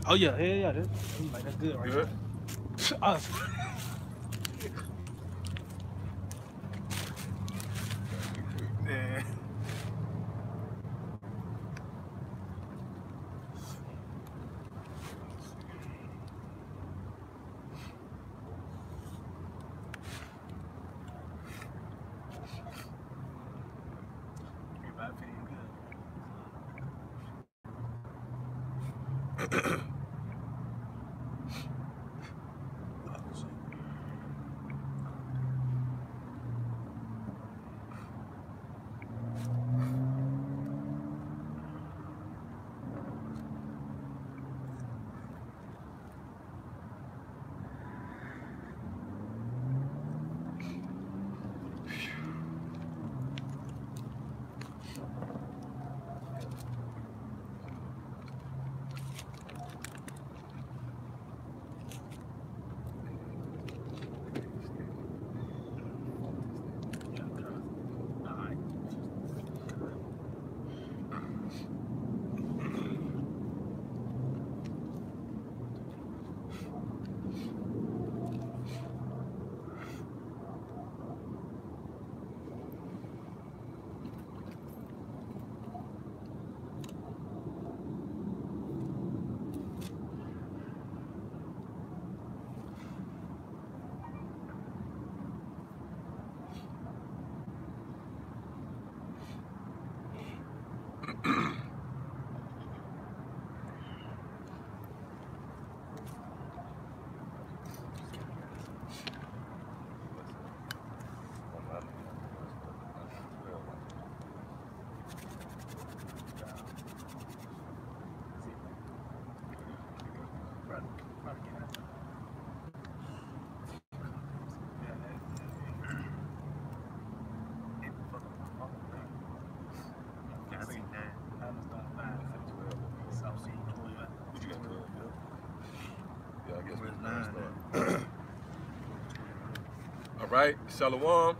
Oh yeah, yeah. That's, like, that's good right Good? now. Yeah. Everybody feeling good. All right, Shalom.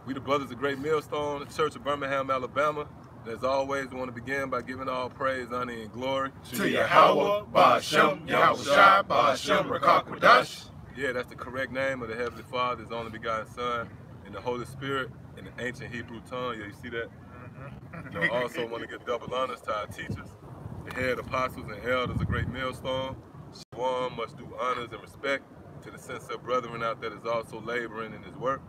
We the Brothers of Great Millstone, the Church of Birmingham, Alabama. And as always, we want to begin by giving all praise, honor, and glory to Yahweh, Ba'ashem, Yahweh Shai, Ba'ashem, Rakakwadash. Yeah, that's the correct name of the Heavenly Father, His only begotten Son, and the Holy Spirit in the ancient Hebrew tongue. Yeah, you see that? You know, also want to give double honors to our teachers, the head apostles and elders of Great Millstone. Shalom, must do honors and respect to the sincere brethren out there that's also laboring in his work.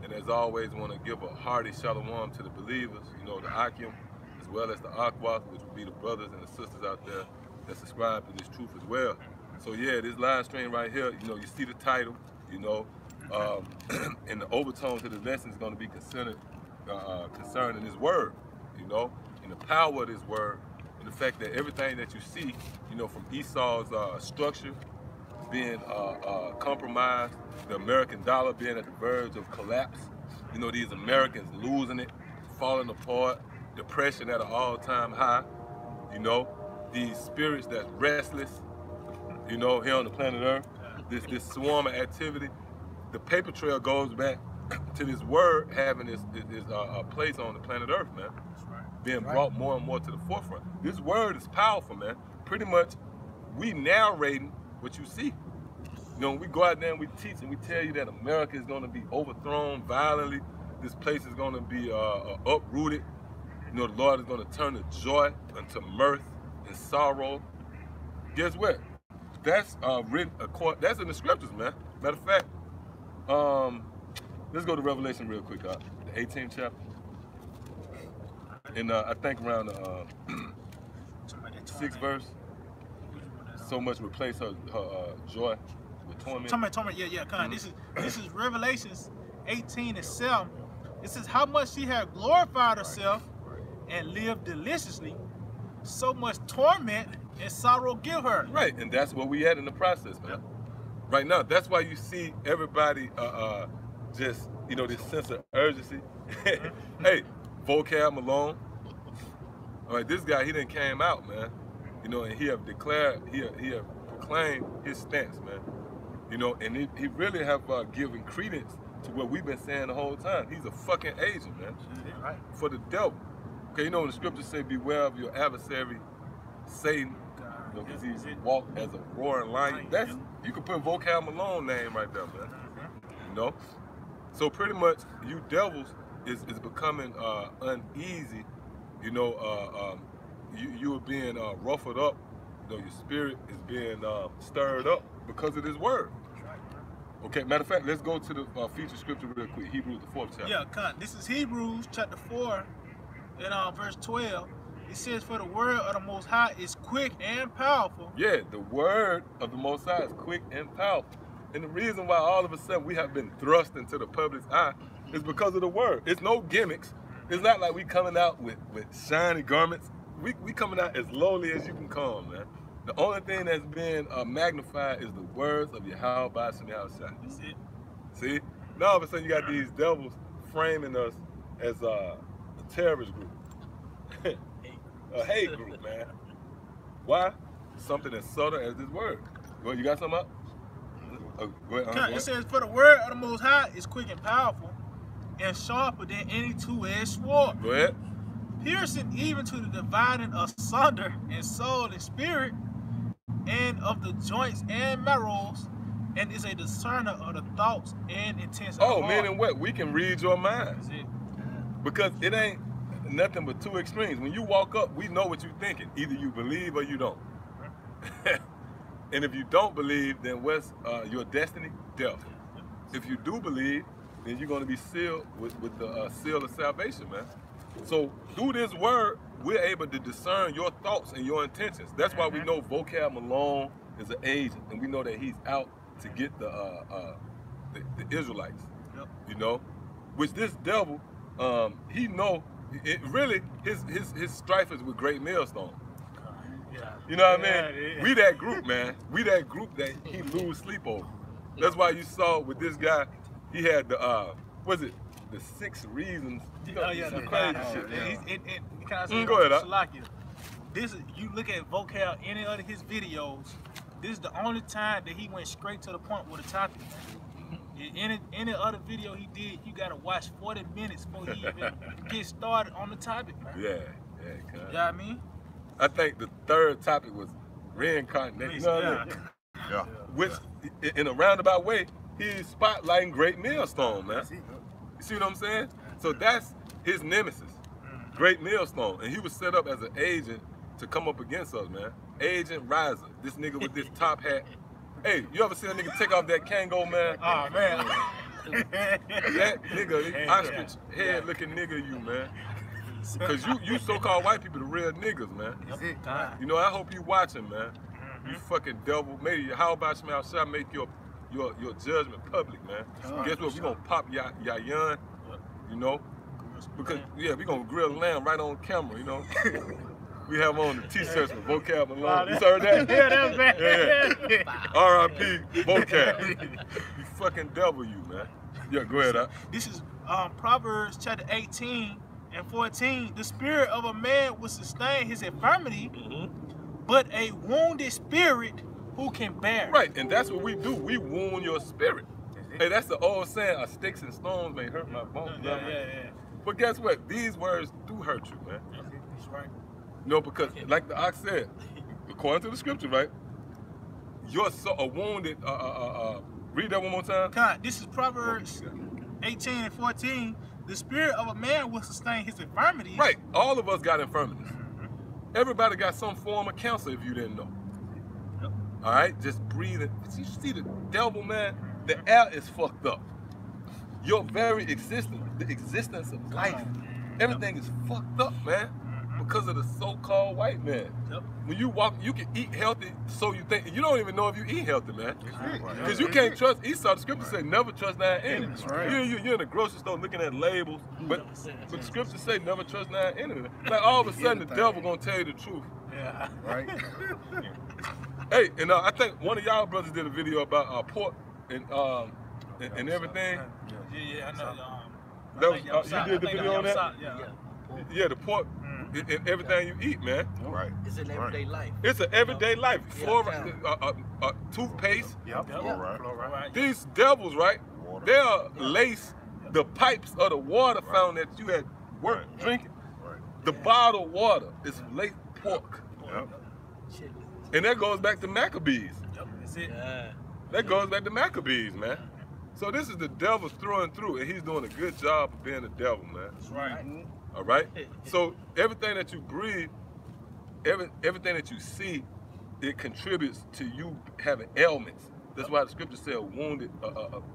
And as always, want to give a hearty shalom to the believers, you know, the Akim, as well as the Akwath, which would be the brothers and the sisters out there that subscribe to this truth as well. So yeah, this live stream right here, you know, you see the title, you know, and the overtones of the lesson is going to be concerning this word, you know, and the power of this word, and the fact that everything that you see, you know, from Esau's structure being compromised, the American dollar being at the verge of collapse, you know, these Americans losing it, falling apart, depression at an all-time high, you know, these spirits that's restless, you know, here on the planet Earth, this swarm of activity. The paper trail goes back to this word having this place on the planet Earth, man. Being brought more and more to the forefront. This word is powerful, man. Pretty much, we narrating what you see. You know, when we go out there and we teach and we tell you that America is going to be overthrown violently, this place is going to be uprooted. You know, the Lord is going to turn the joy into mirth and sorrow. Guess what? That's written. That's in the scriptures, man. Matter of fact, let's go to Revelation real quick. The 18th chapter, and I think around the 6th verse. So much replace her joy with torment. Torment, yeah. This is Revelations 18 itself. It says how much she had glorified herself and lived deliciously, so much torment and sorrow give her. Right, and that's where we at in the process, man. Right now, that's why you see everybody just, you know, this sense of urgency. Hey, Vocab Malone. All right, this guy, he done came out, man. You know, and he have declared, he have proclaimed his stance, man. You know, and he really have given credence to what we've been saying the whole time. He's a fucking agent, man, for the devil. Okay, you know when the scriptures say, beware of your adversary, Satan, You know, because he walked as a roaring lion. That's, you could put Vocab Malone name right there, man. You know? So pretty much, you devils is becoming uneasy. You know, you are being ruffled up. You know, your spirit is being stirred up because of this word. Okay, matter of fact, let's go to the feature scripture real quick. Hebrews, the 4th chapter. Yeah, this is Hebrews chapter 4 and verse 12. It says, for the word of the Most High is quick and powerful. Yeah, the word of the Most High is quick and powerful. And the reason why all of a sudden we have been thrust into the public's eye is because of the word. It's no gimmicks. It's not like we coming out with shiny garments. We coming out as lowly as you can come, man. The only thing that's been magnified is the words of Yahweh Basham Yahushua. That's it. See? Now all of a sudden you got these devils framing us as a terrorist group. A hate group, man. Why? Something as subtle as this word. Go ahead, you got something up? Go ahead. It says, for the word of the Most High is quick and powerful and sharper than any two-edged sword. Go ahead. Piercing even to the dividing asunder in soul and spirit, and of the joints and marrows, and is a discerner of the thoughts and intents of the heart. Meaning what? We can read your mind. That's it. Because it ain't nothing but two extremes. When you walk up, we know what you're thinking. Either you believe or you don't. And if you don't believe, then what's your destiny? Death. If you do believe, then you're going to be sealed with the seal of salvation, man. So through this word, we're able to discern your thoughts and your intentions. That's why we know Vocab Malone is an agent, and we know that he's out to get the Israelites. Yep. You know, which this devil, he know it really his strife is with Great Millstone. Yeah. You know what I mean? Yeah. We that group, man. We that group that he lose sleep over. That's why you saw with this guy, he had the the 6 reasons. Oh yeah, the crazy shit. Go ahead. This is, you look at Vocab, any other his videos. This is the only time that he went straight to the point with a topic. Any other video he did, you gotta watch 40 minutes before he even get started on the topic, man. Yeah. You know what I mean? I think the 3rd topic was reincarnation. You know what I mean? Yeah. Which, in a roundabout way, he's spotlighting Great Millstone, man. You see what I'm saying? So that's his nemesis, Great Millstone. And he was set up as an agent to come up against us, man. Agent Riser, this nigga with this top hat. Hey, you ever seen a nigga take off that Kango, man? Oh, man. That nigga, ostrich head looking nigga, you, man. Because you so-called white people the real niggas, man. You know, I hope you watching, man. You fucking devil. Maybe how about you, man? Shall make your judgment public, man. Guess what? We gonna pop Yayan, you know? Because we gonna grill lamb right on camera, you know? We have on the t-shirts with Vocab Malone. You heard that? Yeah, that's bad. Yeah. R.I.P. Vocab. You fucking devil, you, man. Yeah, go ahead. This is Proverbs chapter 18 and 14. The spirit of a man will sustain his infirmity, but a wounded spirit who can bear? Right, and that's what we do. We wound your spirit. Hey, that's the old saying, sticks and stones may hurt my bones. Yeah. But guess what? These words do hurt you, man. That's right. No, because like the ox said, according to the scripture, right? You're a wounded, read that one more time. God, this is Proverbs 18 and 14. The spirit of a man will sustain his infirmities. Right, all of us got infirmities. Everybody got some form of cancer if you didn't know. All right, just breathing. You see the devil, man? The air is fucked up. Your very existence, the existence of life, everything is fucked up, man, because of the so-called white man. When you walk, you can eat healthy, so you think. You don't even know if you eat healthy, man. Because you can't trust. Esau, the scripture say, never trust thine enemy. You're in the grocery store looking at labels, but the scripture say, never trust thine enemy. Like all of a sudden, the devil gonna tell you the truth. Yeah. Right? Hey, and I think one of y'all brothers did a video about pork and everything. Yeah, I know. That was, you did the video on that? Yeah. Yeah, the pork and everything you eat, man. Right. It's an everyday life. It's an everyday life. Toothpaste. Yep. Right. These devils, right? They'll lace the pipes of the water fountain that you had worked drinking. Right. The bottled water is laced pork. Yep. And that goes back to Maccabees. Yep, that's it. That goes back to Maccabees, man. So this is the devil through and through, and he's doing a good job of being the devil, man. That's right. All right? So everything that you breathe, everything that you see, it contributes to you having ailments. That's why the scripture said wounded,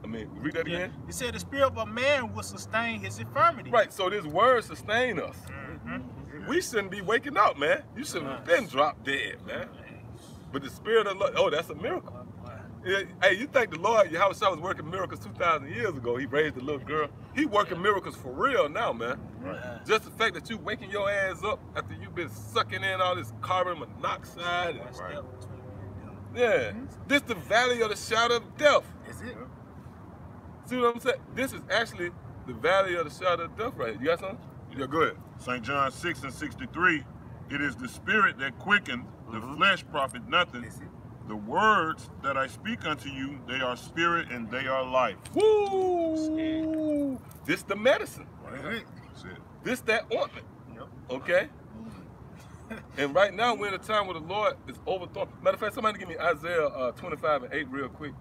read that again? He said the spirit of a man will sustain his infirmity. Right, so this word sustain us. We shouldn't be waking up, man. You shouldn't have been dropped dead, man. But the spirit of Lord, oh, that's a miracle. Hey, you think the Lord, Yahweh was working miracles 2,000 years ago? He raised a little girl. He working miracles for real now, man. Right. Just the fact that you waking your ass up after you've been sucking in all this carbon monoxide. And, Right. Yeah, this the valley of the shadow of death. That's it. See what I'm saying? This is actually the valley of the shadow of death right here. You got something? Yeah, go ahead. St. John 6:63, it is the spirit that quickened, the flesh profit nothing. The words that I speak unto you, they are spirit and they are life. Woo! This the medicine. Right. That's it. This that ointment. Okay? And right now we're in a time where the Lord is overthrown. Matter of fact, somebody give me Isaiah 25:8 real quick.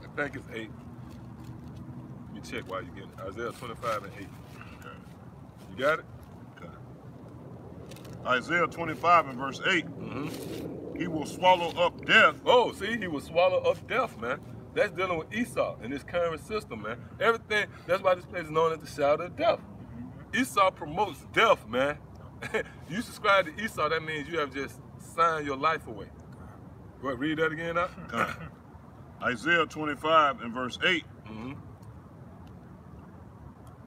I think it's 8. Let me check while you're getting it. Isaiah 25:8. Okay. You got it? Okay. Isaiah 25 and verse 8. He will swallow up death. Oh, see, he will swallow up death, man. That's dealing with Esau in this current system, man. Everything, that's why this place is known as the shadow of death. Esau promotes death, man. You subscribe to Esau, that means you have just signed your life away. Go ahead, read that again now. Isaiah 25 and verse 8.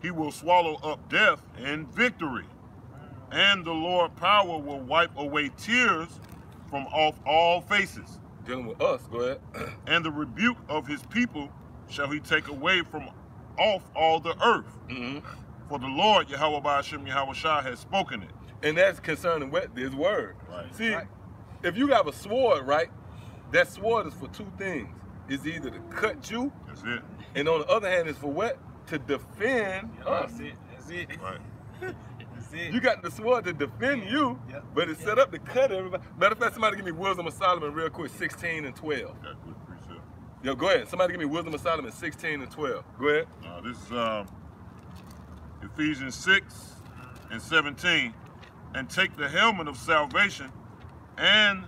He will swallow up death in victory, and the Lord power will wipe away tears from off all faces. Dealing with us, go ahead. And the rebuke of his people shall he take away from off all the earth. For the Lord, Yahweh Ba'ashem Yahweh Shah, has spoken it. And that's concerning his word. Right. See, if you have a sword, right, that sword is for two things. It's either to cut you, That's it. and on the other hand, it's for what? To defend us. That's it. That's it. Right. That's it. You got the sword to defend you, but it's set up to cut everybody. Matter of fact, somebody give me Wisdom of Solomon real quick, 16 and 12. Got good precept. Yo, go ahead. Somebody give me Wisdom of Solomon, 16 and 12. Go ahead. This is Ephesians 6 and 17. And take the helmet of salvation and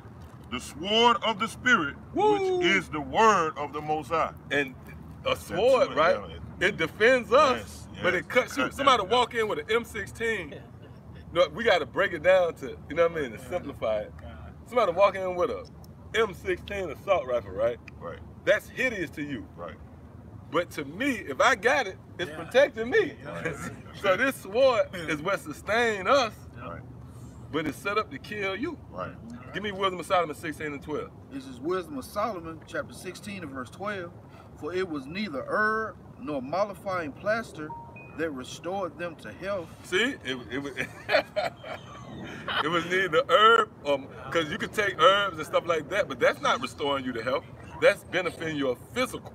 the sword of the Spirit, which is the word of the Most High. And a sword, right? It defends us, but it cuts you. Somebody walk in with an M16. No, we got to break it down to, you know what I mean, to simplify it. Somebody walk in with a M16 assault rifle, right? Right. That's hideous to you. Right. But to me, if I got it, it's protecting me. So this sword is what sustains us, but it's set up to kill you. Right. Give me Wisdom of Solomon 16 and 12. This is Wisdom of Solomon, chapter 16 and verse 12. For it was neither herb nor mollifying plaster that restored them to health. See, it was it was neither herb, because you could take herbs and stuff like that, but that's not restoring you to health. That's benefiting your physical.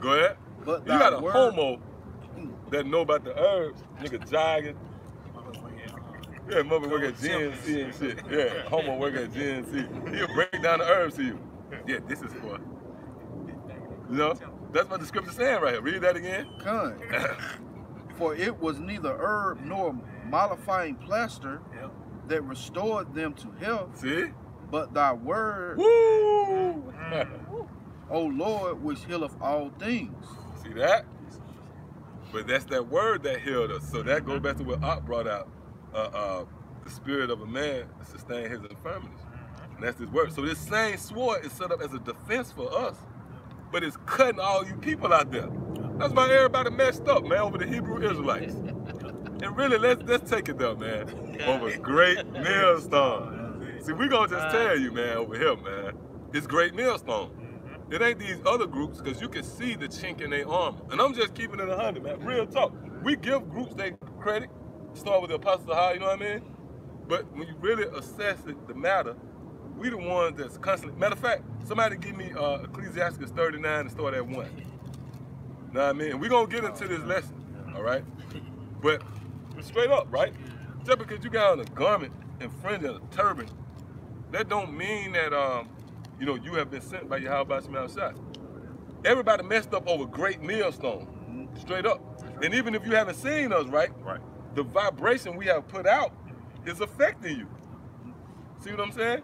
Go ahead. But You got a homo that know about the herbs, nigga jogging. Yeah, mother work at GNC and shit. Yeah, homo work at GNC. He'll break down the herbs to you. Yeah, this is for, you know, that's what the scripture's saying right here. Read that again. Kind. For it was neither herb nor mollifying plaster that restored them to health, See? but thy word, Woo! O Lord, which healeth all things. See that? But that's that word that healed us. So that goes back to what Art brought out. The spirit of a man sustain his infirmities. And that's his word. So this same sword is set up as a defense for us, but it's cutting all you people out there. That's why everybody messed up, man, over the Hebrew Israelites. And really, let's take it though, man, over Great Millstone. See, we gonna just tell you, man, over here, man, it's Great Millstone. It ain't these other groups, because you can see the chink in their armor. And I'm just keeping it 100, man. Real talk. We give groups their credit. Start with the Apostle High, you know what I mean? But when you really assess the matter, we the ones that's constantly. Matter of fact, somebody give me Ecclesiastes 39 and start at 1. Know what I mean? And we're gonna get into this lesson, all right? But straight up, right? Just because you got on a garment and fringe and a turban, that don't mean that you know, you have been sent by Yahweh Shema Shai. Everybody messed up over great millstone, straight up. And even if you haven't seen us, right? Right. The vibration we have put out is affecting you. See what I'm saying?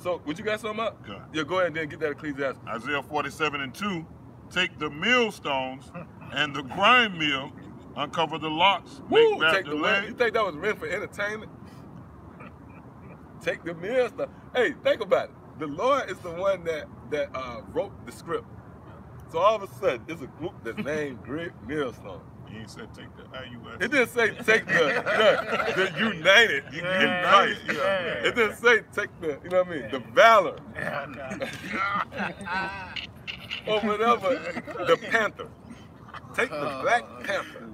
So, would you got something up? Good. Yeah, go ahead and then get that Ecclesiastes. Isaiah 47:2, take the millstones and the grind mill, uncover the locks, Woo! make back Take the the leg. You think that was written for entertainment? Take the millstone. Hey, think about it. The Lord is the one that wrote the script. So all of a sudden, it's a group that's named Great Millstone. He ain't said take the IUS. It didn't say take the united in Christ. It didn't say take the, you know what I mean, the valor. Or whatever, the panther. Take the Black Panther.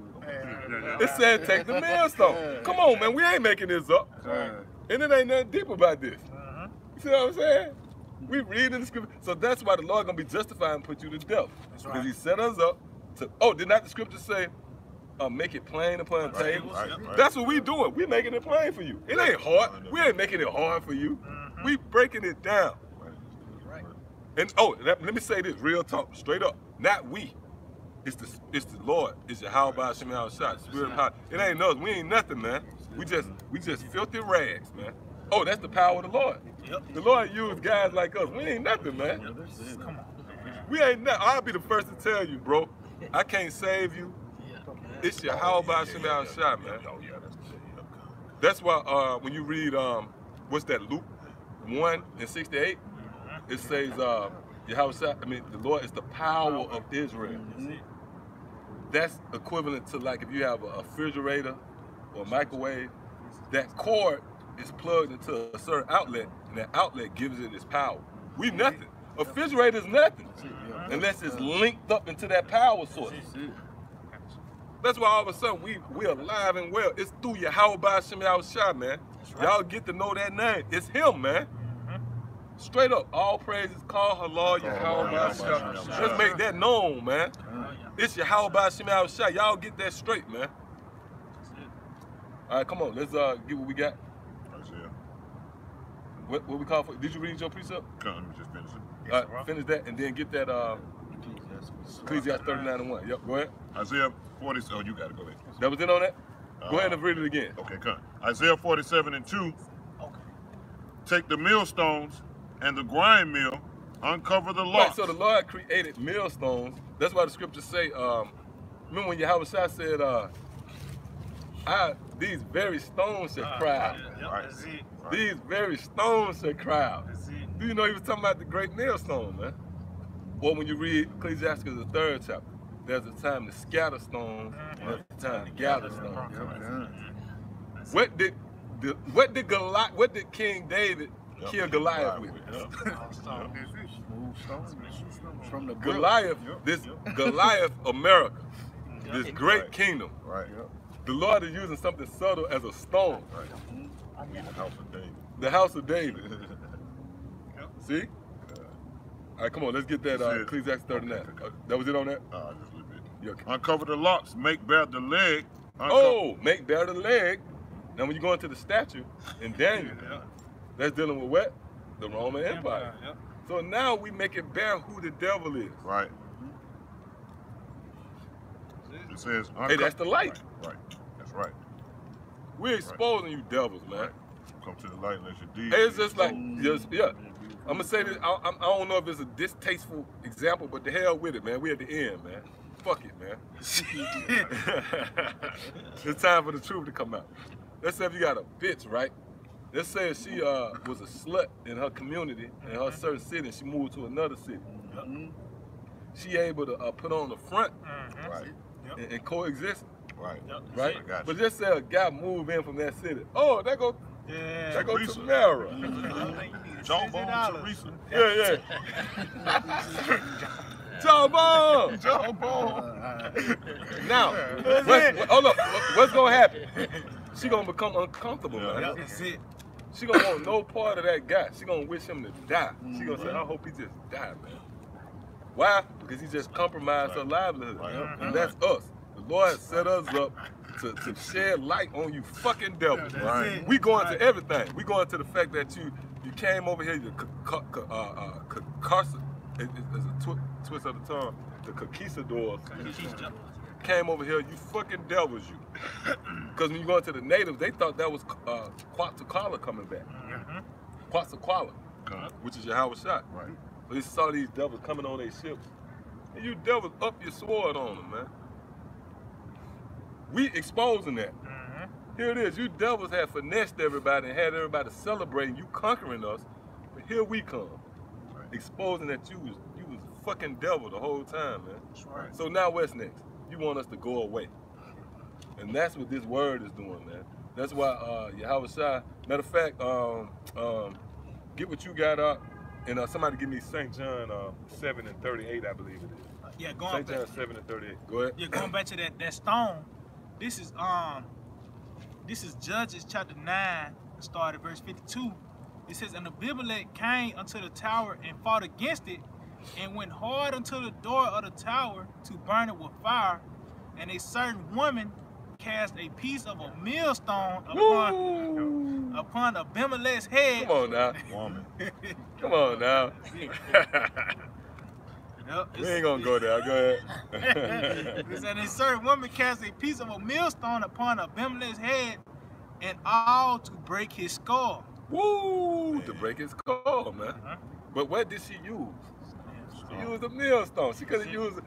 It said take the millstone. Come on, man, we ain't making this up. And it ain't nothing deep about this. You see what I'm saying? We read in the scripture. So that's why the Lord gonna be justified and put you to death. Because he set us up to, oh, did not the scripture say, make it plain upon tables? Right. That's what we doing. We making it plain for you. It ain't hard. We ain't making it hard for you. We breaking it down. And oh, let me say this, real talk, straight up. Not we. It's the Lord. It's Yahweh Shema Shai, Spirit of power. It ain't us. We ain't nothing, man. We just filthy rags, man. Oh, that's the power of the Lord. The Lord used guys like us. We ain't nothing, man. Come on. We ain't nothing. I'll be the first to tell you, bro. I can't save you. It's Yahweh Shema Shai, man. That's why when you read what's that, Luke 1:68, it says Yahweh Shai, I mean the Lord is the power of Israel. That's equivalent to like if you have a refrigerator or a microwave, that cord is plugged into a certain outlet, and that outlet gives it its power. We nothing. A refrigerator is nothing unless it's linked up into that power source. That's why all of a sudden we alive and well. It's through Yahweh Shema Shai, man. Y'all get to know that name. It's him, man. Straight up, all praises, call halal Yahweh Shai. Let's make that known, man. It's Yahweh Shema Shai. Y'all get that straight, man. All right, come on. Let's get what we got. Isaiah. What we call for? Did you read your precept? Come, let me just finish it. All right, finish that and then get that Ecclesiastes 39:1. Yep, go ahead. Isaiah 40. Oh, you got to go ahead. That was it on that? Go ahead and read it again. Okay, come. Isaiah 47:2. Take the millstones and the grind mill, uncover the locks. Right, so the Lord created millstones. That's why the scriptures say, remember when Yahweh Shai said, these very stones shall cry out. Right. These very stones shall cry out. Do you know he was talking about the great millstone, man? Or when you read Ecclesiastes, the 3rd chapter, there's a time to scatter stones, and there's a time to gather stones. What did King David kill Goliath with? From the Goliath, this Goliath America, this great kingdom. Right. The Lord is using something subtle as a stone. The house of David. The house of David. See? All right, come on, let's get that Ecclesiastes 39. That was it on that? Just a little bit. Yeah, okay. Uncover the locks, make bare the leg. Make bare the leg. Now when you go into the statue in Daniel, that's dealing with what? The Roman Empire. So now we make it bare who the devil is. Right. It says, Hey, that's the light. Right. That's right. We're exposing you devils, man. Right. Come to the light and let your deeds. Hey, it's just like, yeah. I'm gonna say this. I don't know if it's a distasteful example, but the hell with it, man. We at the end, man. Fuck it, man. It's time for the truth to come out. Let's say if you got a bitch, right? Let's say if she was a slut in her community, in her certain city, and she moved to another city. She able to put on the front Right. and coexist, Right. right? I got you. But just say a guy move in from that city. Oh, that go Teresa. Tamara. Jawbone Teresa. Yeah. Jawbone. Now, hold up. What's gonna happen? She gonna become uncomfortable, man. That's it. She gonna want no part of that guy. She gonna wish him to die. She gonna say, I hope he just died, man. Why? Because he just compromised her livelihood. Right. And that's us. The Lord set us up to shed light on you fucking devils. Right. We going to everything. We going to the fact that you came over here, it's a twist of the tongue, the conquistadors came over here, you fucking devils, you. Because when you go into the natives, they thought that was Quetzalcoatl coming back. Quetzalcoatl, which is Yahweh shot. Right. So they saw these devils coming on their ships. And you devils up your sword on them, man. We exposing that. Here it is. You devils have finessed everybody and had everybody celebrating you conquering us. But here we come, exposing that you was fucking devil the whole time, man. That's right. So now what's next? You want us to go away. And that's what this word is doing, man. That's why Yahweh Shai, matter of fact, get what you got up, and somebody give me St. John 7:38, I believe it is. Yeah, going St. back. John 7:38. Go ahead. Yeah, going back to that stone. This is Judges chapter 9, start at verse 52. It says, and Abimelech came unto the tower and fought against it, and went hard unto the door of the tower to burn it with fire. And a certain woman cast a piece of a millstone upon Abimelech's head. Come on now. Woman. Come on now. We ain't gonna go there. Go ahead. It said, a certain woman cast a piece of a millstone upon Abimelech's head, and all to break his skull. Woo! To break his skull, man. But what did she use? She used a millstone. She could have used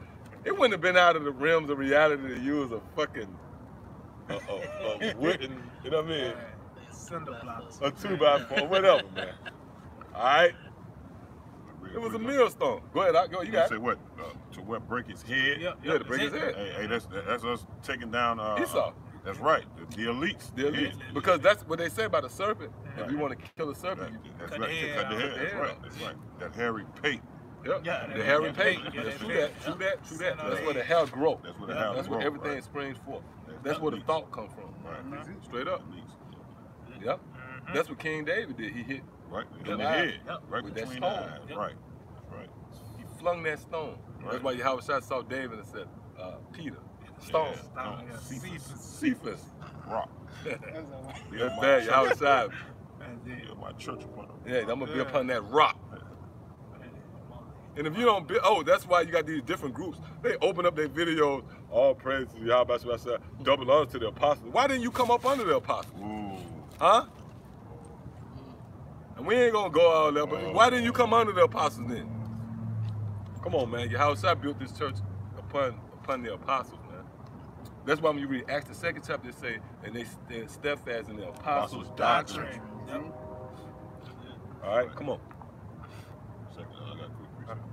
it. Wouldn't have been out of the realms of reality to use a fucking wooden, you know what I mean? Cinder blocks. A 2x4, whatever, man. All right. It was a millstone. Go ahead, go. You got say what? To what? Break his head? Yeah, to break his head. Hey, that's us taking down Esau. That's right. The elites. The elites. Because that's what they say about a serpent. If you want to kill a serpent, you that's cut right. the head Cut the off. head. That's right. That's right. That hairy pate. Yep. Yeah, The hairy pate. yeah, That's true that that. True that. That's where the hair grow. That's where the hair That's grow. where everything right. springs forth. That's where the thought come from. Right. Straight up. Yep. That's what King David did. He hit Right. the In the eye head. Right with that between the stone. eyes. Yep. Right. Right. He flung that stone. Right. That's why Yahweh Shai saw David and said, Peter, stone. Cephas. Rock. That's bad, Yahweh Shai. Build my church upon them. Yeah, I'm gonna be upon that rock. And if you don't build, that's why you got these different groups. They open up their videos, all praise to Yahweh Shai, double honors to the apostles. Why didn't you come up under the apostles? Ooh. Huh? And we ain't gonna go all there, but why didn't you come under the apostles then? Come on, man. Yahweh Shai built this church upon the apostles, man. That's why when you read Acts the 2nd chapter, they say, and they stand steadfast in the apostles' doctrine. All right, come on.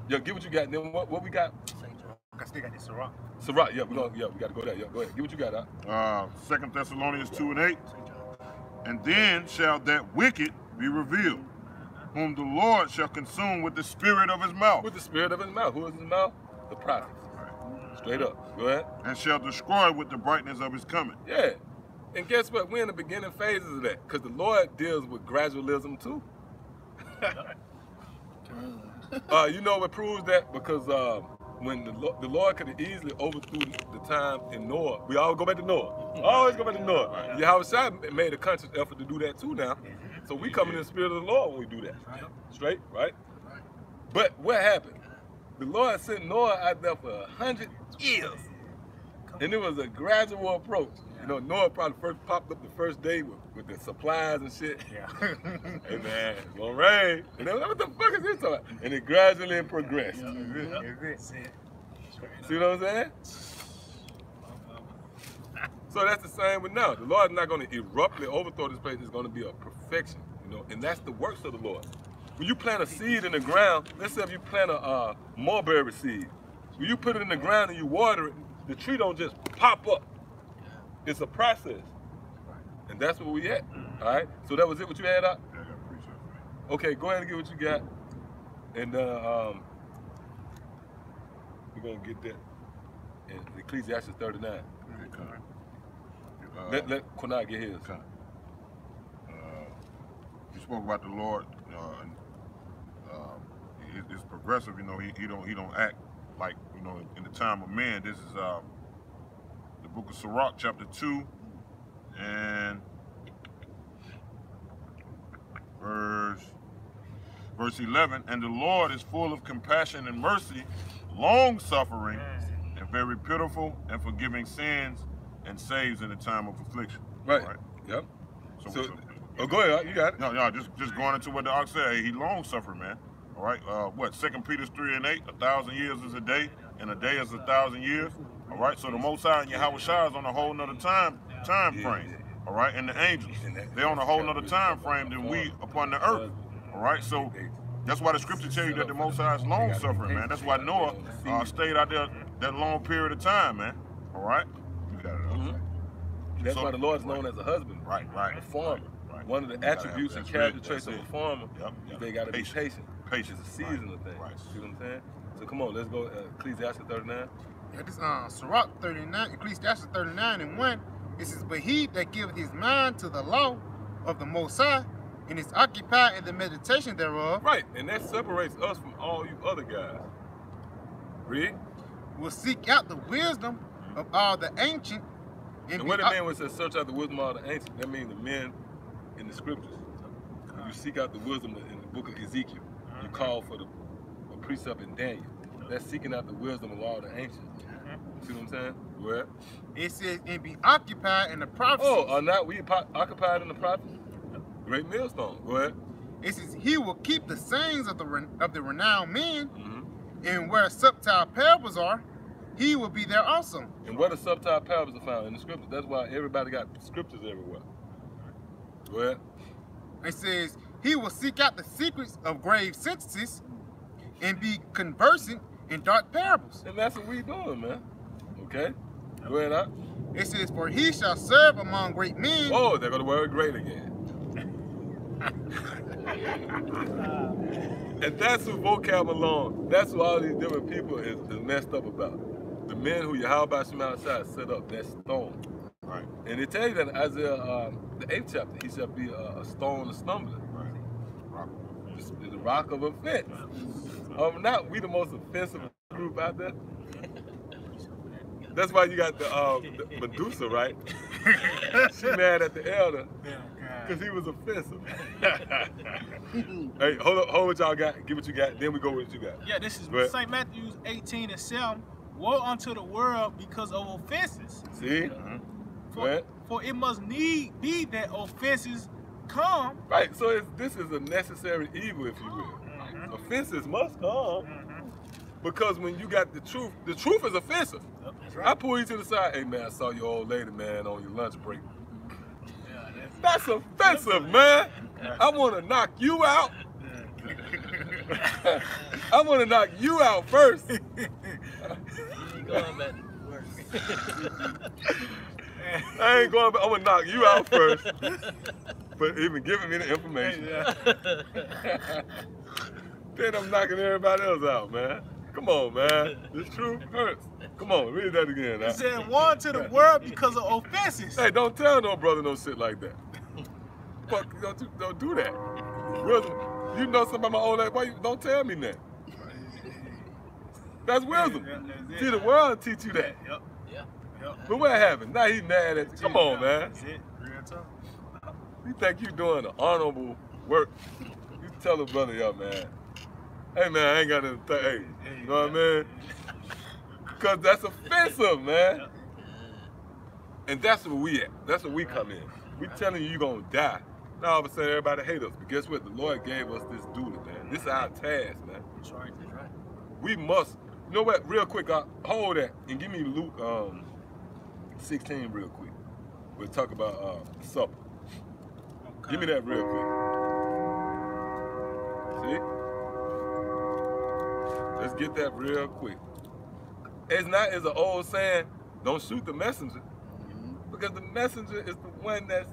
Yo, get what you got. Then what we got? I still got this Ciroc. Ciroc. Yeah, we got to go there. Yeah, go ahead. Get what you got out. 2 Thessalonians 2:8. And then shall that wicked be revealed, whom the Lord shall consume with the spirit of his mouth. With the spirit of his mouth. Who is his mouth? The prophets. Straight up. Go ahead. And shall destroy with the brightness of his coming. Yeah. And guess what? We're in the beginning phases of that, because the Lord deals with gradualism too. You know what proves that? Because when the Lord could have easily overthrew the time in Noah. We all go back to Noah. Always go back to Noah. Yahweh Shai made a conscious effort to do that too now. So we come in the spirit of the Lord when we do that. Straight, right? But what happened? The Lord sent Noah out there for 100 years. And it was a gradual approach. You know, Noah probably first popped up the first day with the supplies and shit. Yeah. Hey man, it's gonna rain. And then what the fuck is this talking? And it gradually progressed. See what I'm saying? So that's the same with now. The Lord is not gonna abruptly overthrow this place. It's gonna be a perfection, you know, and that's the works of the Lord. When you plant a seed in the ground, let's say if you plant a mulberry seed, when you put it in the ground and you water it, the tree don't just pop up. It's a process. And that's where we at. All right? So that was it what you had up? Yeah, I got a precept. Okay, go ahead and get what you got. And we're going to get that in Ecclesiastes 39. Let Quinai get his. You spoke about the Lord. It's progressive, you know. He don't act like, you know, in the time of man. This is the Book of Sirach, chapter 2, and verse 11. And the Lord is full of compassion and mercy, long-suffering, and very pitiful, and forgiving sins, and saves in the time of affliction. Right. Right? Yep. So, Oh, go ahead. You got it. no, just going into what the ox said. Hey, he long-suffering, man. All right. What? 2 Peter 3:8. 1,000 years is a day, and a day is 1,000 years. All right. So the Most High and Yahweh Shai is on a whole nother time frame. All right. And the angels, they're on a whole nother time frame than we upon the earth. All right. So that's why the scripture tell you that the Most High is long-suffering, man. That's why Noah stayed out there that long period of time, man. All right. You got it. That's why the Lord is known as a husband. Right. A farmer. One of the attributes and character traits of a farmer is they got to be patient. Patience. It's a season of things. Right. See what I'm saying? So come on, let's go. Ecclesiastes 39. Yeah, this Sirach 39, Ecclesiastes 39:1. It says, but he that giveth his mind to the law of the Most High, and is occupied in the meditation thereof, Right, and that separates us from all you other guys. Read. will seek out the wisdom of all the ancient. And what it means when it says search out the wisdom of all the ancient, that means the men in the scriptures. When you seek out the wisdom in the book of Ezekiel, you call for the precept in Daniel. That's seeking out the wisdom of all the ancients. See what I'm saying? Go ahead. It says, and be occupied in the prophecy. Oh, are not we occupied in the prophets? Great millstone. Go ahead. It says, he will keep the sayings of the renowned men, Mm-hmm. and where subtile parables are, he will be there also. And where the subtile parables are found in the scriptures. That's why everybody got scriptures everywhere. Go ahead. It says, he will seek out the secrets of grave sentences and be conversant in dark parables. And that's what we doing, man. Okay? Go ahead, out. It says, for he shall serve among great men. Oh, there go the word great again. And that's what vocab alone, that's what all these different people is messed up about. The men who Yahweh Shema Shai set up, that stone. Right. And it tells you that in Isaiah, the 8th chapter, he shall be a stone of stumbling. Right. The rock of offense. Not we the most offensive group out there. That's why you got the Medusa, right? She mad at the elder because he was offensive. Hey, hold what y'all got. Give what you got. Then we go with what you got. Yeah, this is St. Matthew 18:7. Woe unto the world because of offenses. See? For it must need be that offenses come. Right. So this is a necessary evil, if you will. Offenses must come. Because when you got the truth is offensive. Right. I pull you to the side, hey man, I saw your old lady, man, on your lunch break. That's offensive, man. I want to knock you out. I want to knock you out first. You going back to work. I ain't going back. I'm going to knock you out first. But even giving me the information. Then I'm knocking everybody else out, man. Come on, man. The truth hurts. Come on, read that again. He said, woe unto the world because of offenses. Hey, don't tell no brother no shit like that. Fuck, don't do that. Wisdom, you know something about my old lady, why you don't tell me that? That's wisdom. See, the world teach you that. But what happened? Now he mad at you. Come on, man. That's it. Real talk. You think you doing the honorable work. You tell the brother, yo, man, hey, man, I ain't got nothing to hey, you know what I mean? Because that's offensive, man. And that's where we at. That's where we come in. We telling you you're going to die. Now all of a sudden everybody hate us. But guess what? The Lord gave us this duty, man. This is our task, man. That's right. That's right. We must, you know what, real quick, hold that and give me Luke 16 real quick. We'll talk about supper. Okay. Give me that real quick. See? Let's get that real quick. It's not as an old saying, don't shoot the messenger. Because the messenger is the one that's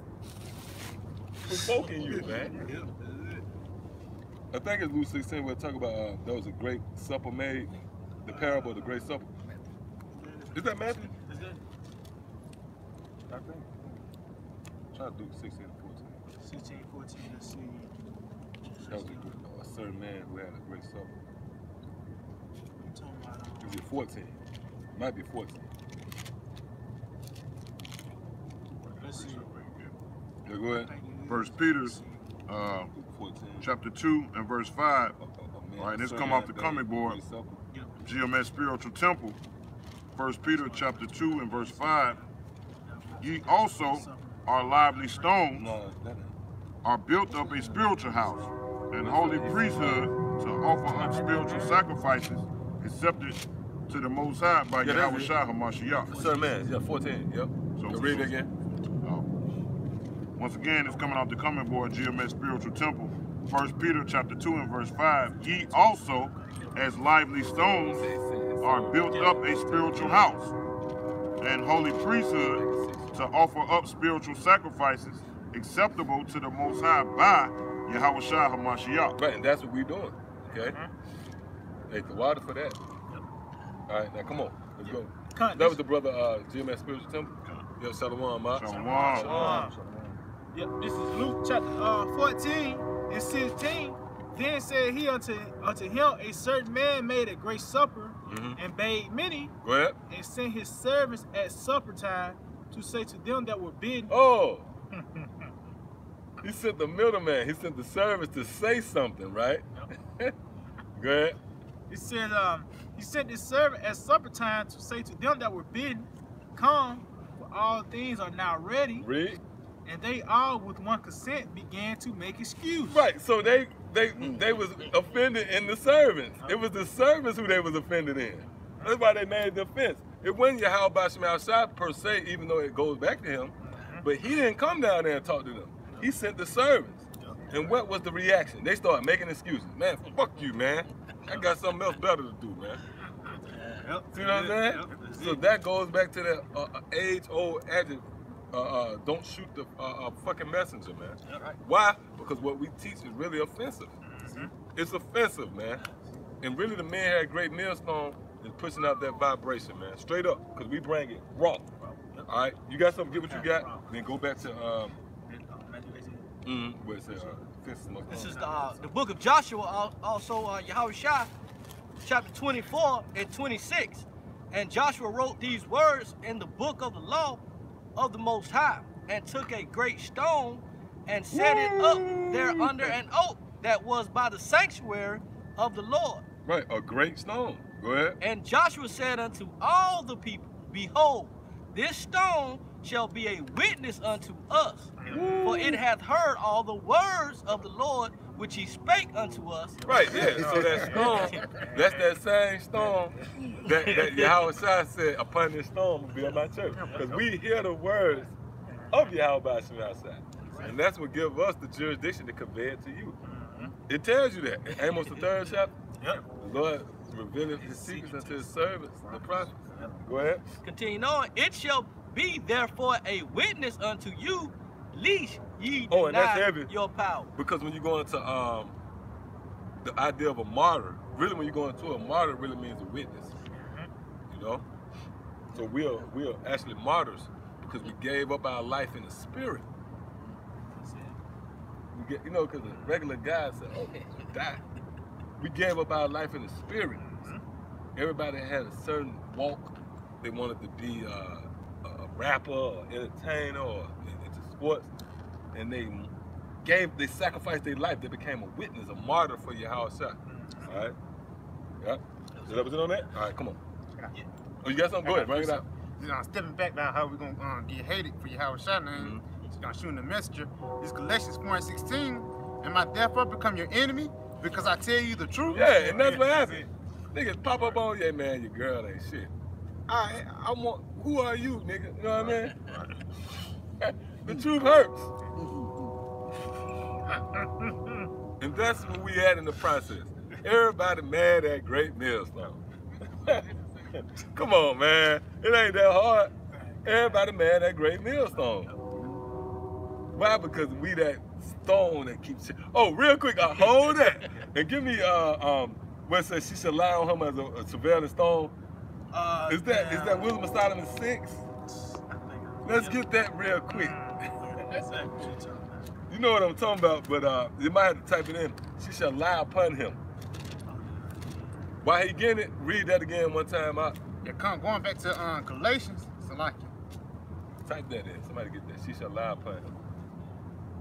provoking you, man. I think it's Luke 16, we'll talk about there was a great supper made, the parable of the great supper. Is that Matthew? I think. Try to do 16 and 14. 16, 14, let's see. That was a certain man who had a great supper. I'm talking about, Is it 14? Might be 14. Let's see. Yeah, go ahead. First Peter, 14. chapter 2 and verse 5. All right, this come off the comic board. GMS Spiritual Temple. First Peter, chapter 2 and verse 5. Ye also are lively stones, No, that ain't. are built up a spiritual house, and holy priesthood to offer up spiritual sacrifices accepted to the Most High by Yeah, Yahweh that's it. Shai HaMashiach. Son of man, yeah, 14, yep. So- So read it again. Once again, it's coming off the comic board, GMS Spiritual Temple. First Peter chapter 2 and verse 5. Ye also, as lively stones, are built up a spiritual house, and holy priesthood to offer up spiritual sacrifices acceptable to the Most High by Yahweh Shai HaMashiach. Right, and that's what we're doing, okay? Hey, the water for that. All right, now come on, let's go. Con- That was the brother GMS Spiritual Temple. Yeah, Shalom, Ma. Shalom. Yep, this is Luke chapter 14 and 16. Then said he unto him, a certain man made a great supper and bade many, Go ahead. and sent his servants at supper time to say to them that were bidden. Oh, he sent the middleman. He sent the servants to say something, right? Go ahead. It said, he sent his servant at supper time to say to them that were bidden, come, for all things are now ready. Read. And they all with one consent began to make excuse. Right, so they was offended in the servants. It was the servants who they was offended in. That's why they made the offense. It wasn't Yahweh Shai per se, even though it goes back to him. But he didn't come down there and talk to them. He sent the servants. And what was the reaction? They started making excuses. Man, fuck you, man. I got something else better to do, man. See what I'm saying? So that goes back to that age-old adage. Don't shoot the fucking messenger, man. Why? Because what we teach is really offensive. It's offensive, man. And really the man had a great millstone is pushing out that vibration, man. Straight up, because we bring it raw. All right? You got something, get what you got, then go back to, what it says, This is the book of Joshua, also Yahweh Shai, chapter 24 and 26. And Joshua wrote these words in the book of the law of the Most High, and took a great stone and set it up there under an oak that was by the sanctuary of the Lord. Right, a great stone. Go ahead. And Joshua said unto all the people, behold, this stone shall be a witness unto us, for it hath heard all the words of the Lord which he spake unto us. Right, yeah. So that stone, that's that same stone that Yahweh Shai said, upon this stone will be on my church. Because we hear the words of Yahweh Shai. And that's what gives us the jurisdiction to convey it to you. It tells you that. Amos the 3rd chapter. Yep. The Lord revealing his secrets unto his servants, the prophets. Go ahead. Continuing on, it shall be therefore a witness unto you, lest ye Oh, and that's deny heavy. your power. Because when you go into the idea of a martyr, really when you go into a martyr, it really means a witness. You know? So we're actually martyrs because we gave up our life in the spirit. We get, you know, because the regular guy said, oh, die. We gave up our life in the spirit. Everybody had a certain walk. They wanted to be a rapper or entertainer or into sports. And they sacrificed their life. They became a witness, a martyr for Yahweh Shai. All right? Yeah? So that was it on that? All right, come on. Oh, you got something? Go ahead, bring it out. Stepping back now, how we gonna get hated for Yahweh Shai name? He's gonna shoot in the messenger. This Galatians 4:16. Am I therefore become your enemy because I tell you the truth? Yeah, and that's what happened. Niggas pop up on you, yeah, man, your girl ain't shit. I want, who are you, nigga? You know what I mean? The truth hurts. And that's what we had in the process. Everybody mad at Great Millstone. Come on, man. It ain't that hard. Everybody mad at Great Millstone. Why? Because we that stone that keeps shit. Oh, real quick, hold that. And give me where it says she shall lie on him as a surveilling stone. Is that Wisdom of Solomon 6? Let's get that real quick. You know what I'm talking about, but you might have to type it in. She shall lie upon him. Why he getting it? Read that again one time out. Yeah, going back to Galatians, so like Type that in. Somebody get that. She shall lie upon him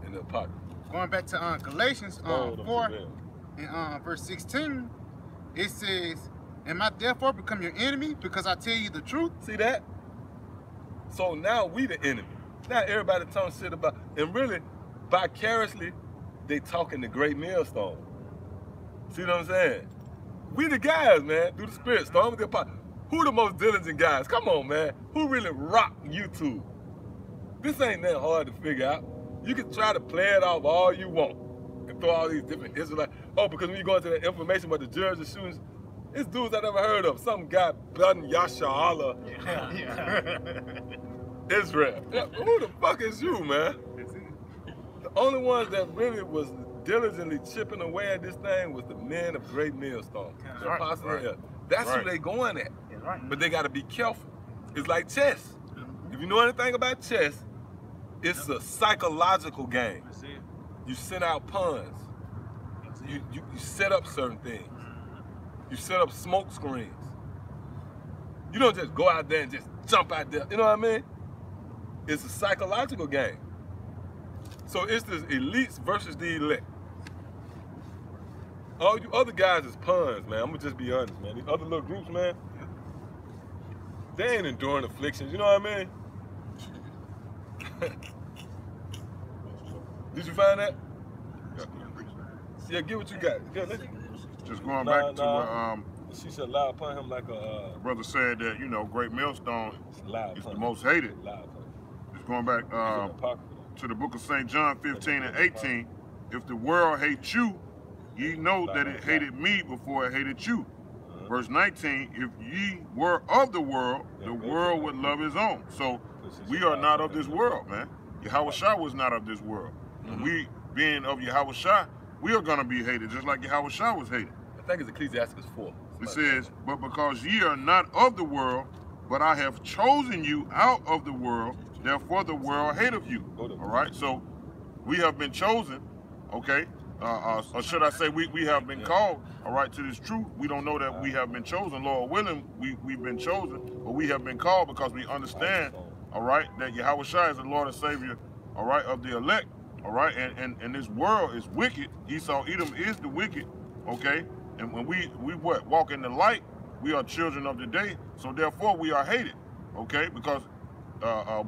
in the apocrypha. Going back to Galatians Lord of 4 prevail. and verse 16, it says, "Am I therefore become your enemy because I tell you the truth?" See that? So now we the enemy. Now everybody talking shit about, and really, vicariously, they talking the great millstone. See what I'm saying? We the guys, man, through the spirit, storm with the apostle. Who the most diligent guys? Come on, man. Who really rock YouTube? This ain't that hard to figure out. You can try to play it off all you want and throw all these different Israelites. Oh, because when you go into that information about the judge and shootings, it's dudes I never heard of. Some guy, Bun Yasha Allah, Israel. Yeah, who the fuck is you, man? The only ones that really was diligently chipping away at this thing was the men of great millstone. The apostles. Right. Yeah. That's Right. who they going at. Right. But they got to be careful. It's like chess. If you know anything about chess, it's a psychological game. That's it. You send out pawns. That's it. You set up certain things. You set up smoke screens. You don't just go out there and just jump out there. You know what I mean? It's a psychological game. So it's the elites versus the elect. All you other guys is pawns, man. I'm gonna just be honest, man. These other little groups, man, they ain't enduring afflictions. You know what I mean? Did you find that? Yeah, get what you got. Yeah, Just going back to what she should lie upon him like a brother said that, you know, great millstone lie is upon the him. most hated. Lie upon him. Just going back It's in the apocrypha. to the book of St. John 15 and 18, if the world hates you, ye know that it hated me before it hated you. Verse 19, if ye were of the world would love his own. So we are not of this world, man. Yahweh Shah was not of this world. And we, being of Yahweh Shah, we are going to be hated, just like Yahweh Shah was hated. I think it's Ecclesiastes 4. It says, but because ye are not of the world, but I have chosen you out of the world, therefore the world hateth you. All right, so we have been chosen, okay? Or should I say we have been called, all right, to this truth. We don't know that we have been chosen. Lord willing, we've been chosen, but we have been called because we understand, all right, that Yahweh Shai is the Lord and Savior, all right, of the elect, all right, and this world is wicked. Esau, Edom is the wicked, okay? And when we what? Walk in the light, we are children of the day, so therefore we are hated, okay? Because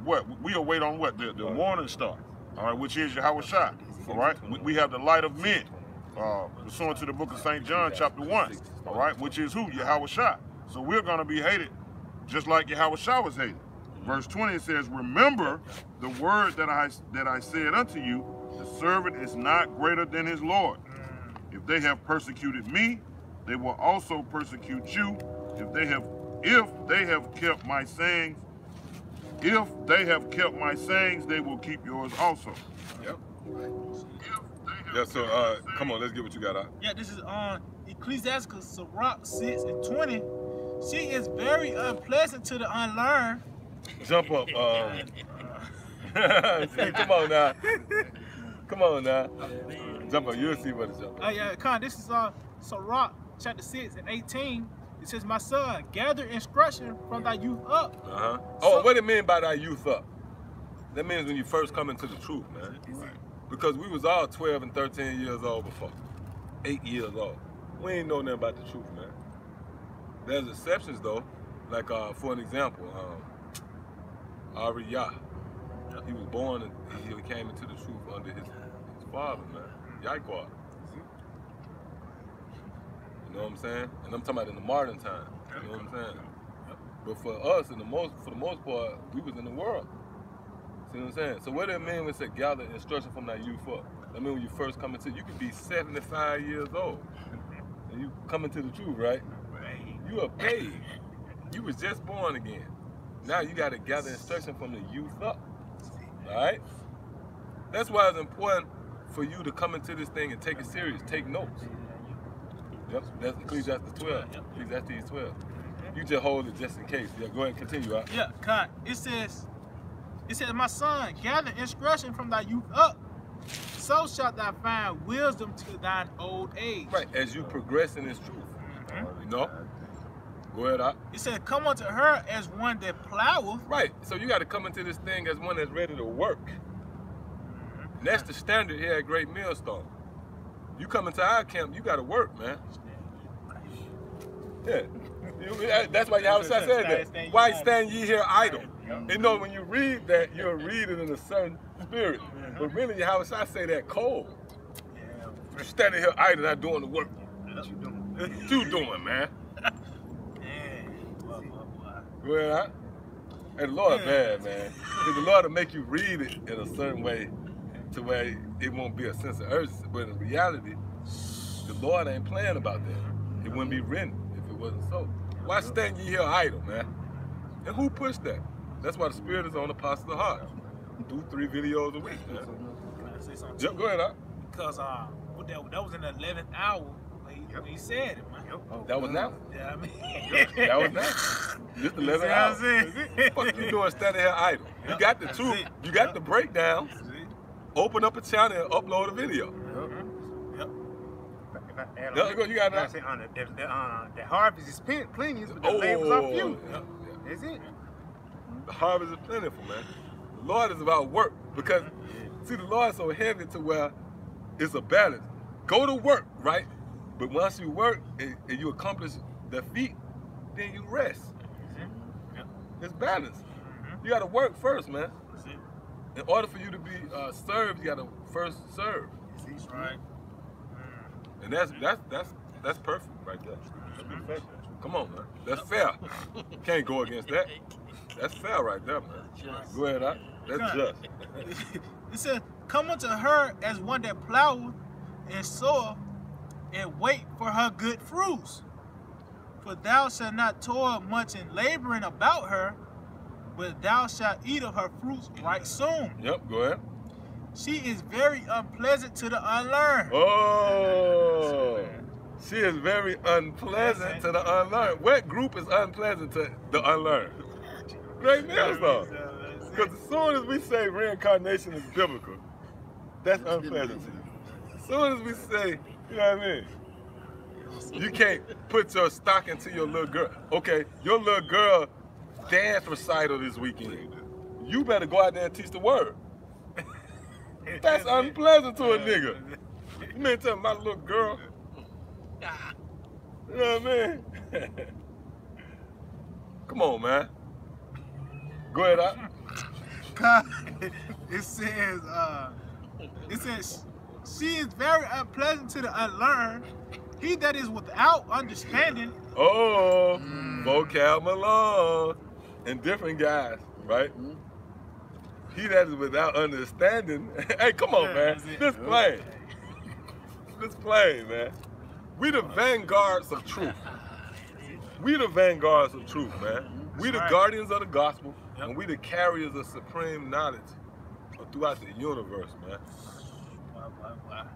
what? We await on what? The morning star, all right, which is Yahweh Shai. All right, we have the light of men, pursuant to the book of St. John, chapter 1, all right, which is who? Yahweh Shai. So we're going to be hated just like Yahweh Shai was hated. Verse 20 says, remember the word that I said unto you, the servant is not greater than his Lord. If they have persecuted me, they will also persecute you. If they have kept my sayings, they will keep yours also. Yep. Yeah, so come on, let's get what you got out. Yeah, this is on Ecclesiastes Sirach 6 and 20. She is very unpleasant to the unlearned. Jump up. Come on now. Come on now. Jump up. You'll see what it's jump up. Yeah, Con, this is Sirach chapter 6 and 18. It says, my son, gather instruction from thy youth up. Oh, what do it mean by thy youth up? That means when you first come into the truth, man. Because we was all 12 and 13 years old before. 8 years old. We ain't know nothing about the truth, man. There's exceptions though. Like for an example, Ariyah. He was born and he came into the truth under his father, man. Yaikwad. You know what I'm saying? And I'm talking about in the modern time. You know what I'm saying? But for us, for the most part, we was in the world. See what I'm saying? So what does it mean when it said gather instruction from thy youth up? I mean, when you first come into, you could be 75 years old, and you come into the truth, right? You are paid. You was just born again. Now you got to gather instruction from the youth up. All right? That's why it's important for you to come into this thing and take it serious. Take notes. Yep, that's Ecclesiastes 12. Ecclesiastes 12. You just hold it just in case. Yeah, go ahead and continue out. Yeah, Con. It says, my son, gather instruction from thy youth up, so shalt thou find wisdom to thine old age. Right, as you progress in this truth. You know? Go ahead, Doc. It said, come unto her as one that ploweth. Right. So you got to come into this thing as one that's ready to work. And that's the standard here at Great Millstone. You come into our camp, you got to work, man. Yeah. That's why Yahweh said that. Why stand ye here idle? You know, when you read that, you'll read it in a certain spirit. But really, Yahweh say that cold. You're standing here idle, not doing the work. What you doing? What you doing, man? Go ahead, huh? Hey, the Lord bad, man. The Lord will make you read it in a certain way to where it won't be a sense of urgency. But in reality, the Lord ain't playing about that. It wouldn't be written if it wasn't so. Why stand ye here idle, man? And who pushed that? That's why the Spirit is on the Apostle's heart. Do 3 videos a week, man. Can I say something? Yep, go ahead, huh? Because that was in the 11th hour when he said it, man. That was now. Yeah, I mean. That was now. Just 11 hours. What you doing standing here idle? You got the truth. You got the breakdowns. Open up a channel and upload a video. You got that. The harvest is plenty, but the labors are few. That's it. The harvest is plentiful, man. The Lord is about work because, see, the Lord is so heavy to where it's a balance. Go to work, right? But once you work and you accomplish the feat, then you rest. It's balance. You got to work first, man. In order for you to be served, you got to first serve. That's right. And that's perfect right there. Come on, man. That's fair. Can't go against that. That's fair right there, man. Go ahead, Doc. That's just. It said, come unto her as one that ploweth and soweth, and wait for her good fruits. For thou shalt not toil much in laboring about her, but thou shalt eat of her fruits right soon. Yep, go ahead. She is very unpleasant to the unlearned. Oh, she is very unpleasant to the unlearned. What group is unpleasant to the unlearned? Great Millstone. Because as soon as we say reincarnation is biblical, that's unpleasant to you. As soon as we say, you know what I mean? You can't put your stock into your little girl. Okay, your little girl dance recital this weekend. You better go out there and teach the word. That's unpleasant to a nigga. You mean tell my little girl? You know what I mean? Come on, man. Go ahead, Doc. It says, she is very unpleasant to the unlearned. He that is without understanding. Oh, vocab Malone and different guys, right? He that is without understanding. Hey, come on, man. This plain. This plain, man. We the vanguards of truth. We the vanguards of truth, man. We the guardians of the gospel, and we the carriers of supreme knowledge throughout the universe, man.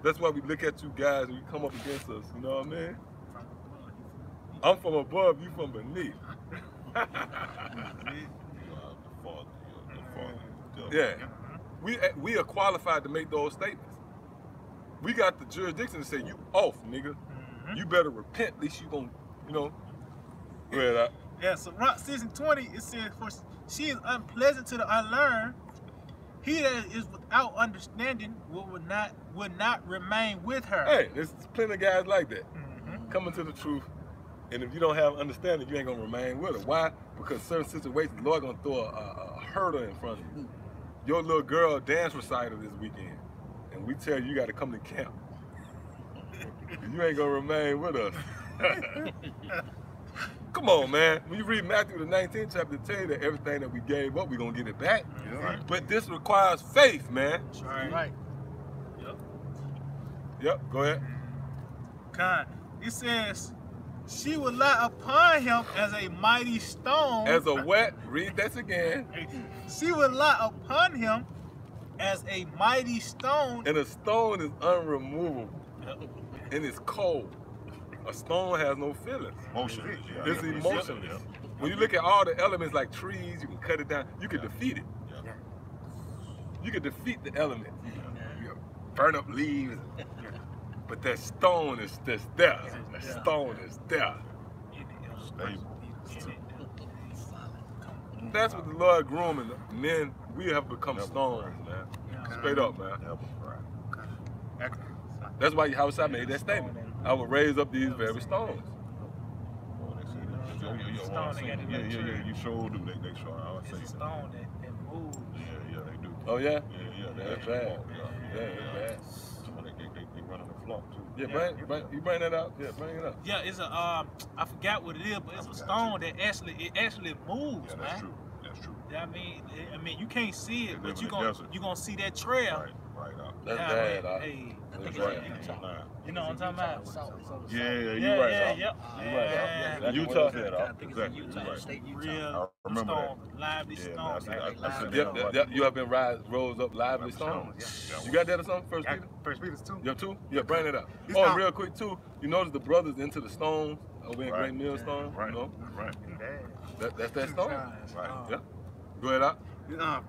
That's why we look at you guys and you come up against us, you know what I mean? I'm from above, you from beneath. Yeah, we are qualified to make those statements. We got the jurisdiction to say, you off, nigga. You better repent, at least you gonna, you know. Go ahead, Yeah, so Rock 6 and 20, it says, for she is unpleasant to the unlearned. He that is without understanding would not remain with her. Hey, there's plenty of guys like that. Coming to the truth, and if you don't have understanding, you ain't gonna remain with her. Why? Because certain situations, the Lord gonna throw a hurdle in front of you. Your little girl dance recital this weekend, and we tell you gotta come to camp. You ain't gonna remain with us. Come on, man. When you read Matthew the 19th chapter, it tell you that everything that we gave up, we're gonna get it back. But this requires faith, man. That's right. Yep, go ahead. It says, she will lie upon him as a mighty stone. As a what? Read that again. She will lie upon him as a mighty stone. And a stone is unremovable. And it's cold. A stone has no feelings. Motionless. It's emotionless. When you look at all the elements like trees, you can cut it down. You can defeat it. You can defeat the elements. You can burn up leaves. But that stone is just there. That stone is there. That's what the Lord grooming. Men, we have become stones, man. Straight up, man. That's why Yahushua made that statement. I will raise up these very stones. Yeah, you sure do. They sure. I would say It's a stone that moves. Yeah, they do. Oh, yeah? That's bad. Yeah, It's bad. They run on the floor too. Yeah, you bring that out. Yeah, bring it up. Yeah, it's a I forgot what it is, but it's a stone that actually moves, Yeah, man. that's true. That's true. I mean, you can't see it, They but live you in the desert. gonna see that trail. Right. That's Yeah, bad. man, hey, That's Right. you know what I'm talking about? Yeah, you right. Yeah. You right. That's Utah. what I think it's in Utah, state Utah. Real I remember stone, lively Yeah, stone. man, I said Yep, you have been rose up lively stones. You got that or something, First Peter? First Peter 2. You have two? Yeah, bring it up. It's Oh, not- real quick too. You notice the brothers into the stones over in Right. Great Millstone? Right. You know? Right. That's that stone. Right. Yeah. Go ahead out.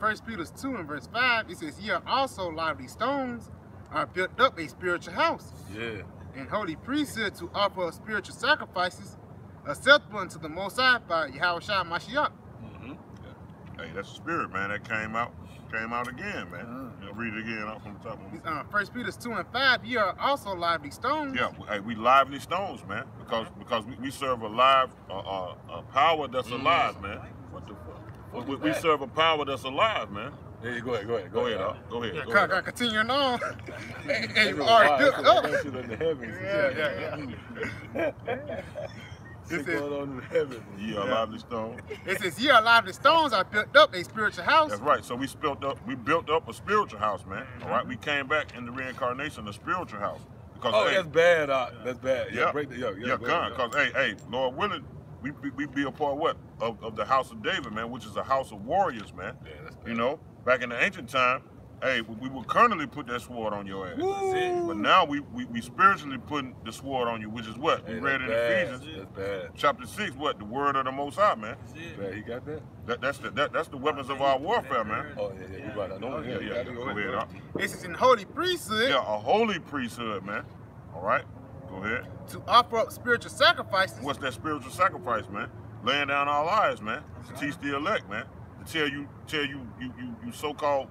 1 Peter 2 and verse 5, it says, "Ye are also lively stones, are built up a spiritual house, Yeah. and holy priesthood to offer up spiritual sacrifices, acceptable unto the Most High by Yahushua Mashiach." Mm-hmm. Hey, that's the spirit, man. That came out again, man. Read it again out from the top. 1 Peter 2 and 5, "Ye are also lively stones." Yeah, hey, we lively stones, man, because we serve a live a power that's alive, man. What the fuck? We serve a power that's alive, man. Yeah, go ahead. Go ahead, Go ahead. Yeah, Go ahead. continuing on. And you Wow, already built that's up. what in the heavens. Shit going on in the heavens. Ye are lively stones. It says, "Ye are lively stones, are built up a spiritual house." That's right. So we built up a spiritual house, man. All right. We came back in the reincarnation, a spiritual house. Because Oh, hey, that's bad. That's bad. Yeah, break the yeah, go ahead. because hey, Lord willing, we be a part of what of the house of David, man, which is a house of warriors, man. Yeah, that's bad. You know, back in the ancient time, hey, we would currently put that sword on your ass. But now we spiritually putting the sword on you, which is what we Hey, read in that's bad. Ephesians That's bad. chapter 6. What the word of the Most High, man. Bad. He got that? That's the weapons of our warfare, man. Oh yeah, you right. I know. Yeah. Go ahead. Huh? It says, "In holy priesthood, Yeah, a holy priesthood, man. All right, go ahead. to offer up spiritual sacrifices." What's that spiritual sacrifice, man? Laying down our lives, man, to teach the elect, man, to tell you so-called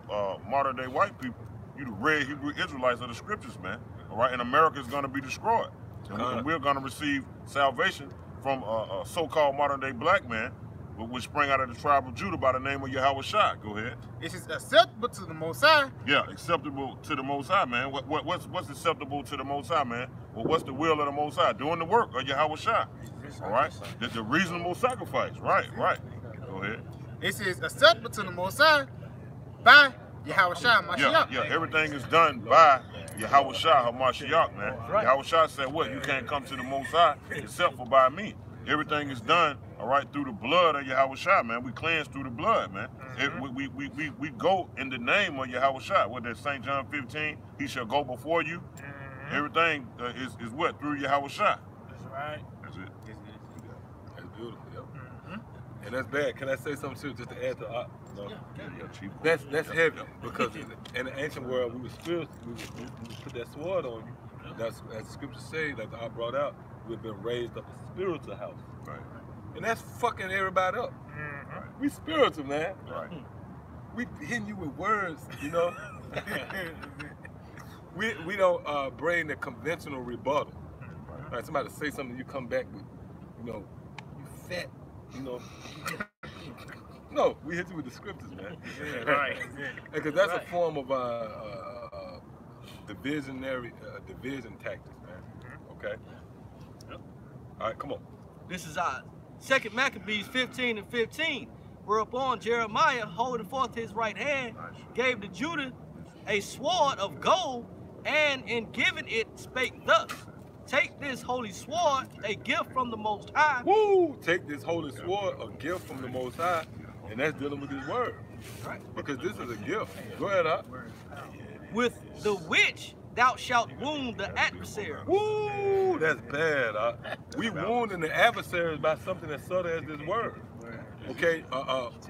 modern day white people, you the red Hebrew Israelites of the scriptures, man. All right, and America is going to be destroyed, and we're going to receive salvation from a so-called modern day black man, which sprang out of the tribe of Judah by the name of Yahushua. Go ahead. It says, "Acceptable to the Most High." Yeah, acceptable to the Most High, man. What's acceptable to the Most High, man? Well, what's the will of the Most High? Doing the work of Yahushua. All right, the reasonable sacrifice. Right. Go ahead. It says, "Acceptable to the Most High by Yahushua Mashiach." Yeah. Everything is done by Yahushua Hamashiach, man. Yahushua said, "What? You can't come to the Most High except for by me." Everything is done, all right, through the blood of Yahushua, man. We cleanse through the blood, man. We go in the name of Yahushua. What that St. John 15? He shall go before you. Everything is what? Through Yahushua. That's right. That's it. That's beautiful. Yep. And that's bad. Can I say something too, just to add to? That's heavy because in the ancient world we were spiritual. We would put that sword on you. That's as the scriptures say, like I brought out, we've been raised up a spiritual house. Right. And that's fucking everybody up. Right. We spiritual, man. Right. We hitting you with words, you know. we don't bring the conventional rebuttal. Right. Somebody say something, you come back with, you know, you fat, you know. No, we hit you with the scriptures, man. Right. Because that's a form of division tactics, man. Okay. All right, come on. This is 2 Maccabees 15 and 15. Whereupon Jeremiah, holding forth his right hand, gave to Judah a sword of gold, and in giving it spake thus: Take this holy sword, a gift from the Most High. Woo! Take this holy sword, a gift from the Most High, and that's dealing with His word. Right. Because this is a gift. Go ahead, Up. With the which thou shalt wound the adversary. Woo! That's bad. We wounding the adversaries by something as subtle as this word. Okay,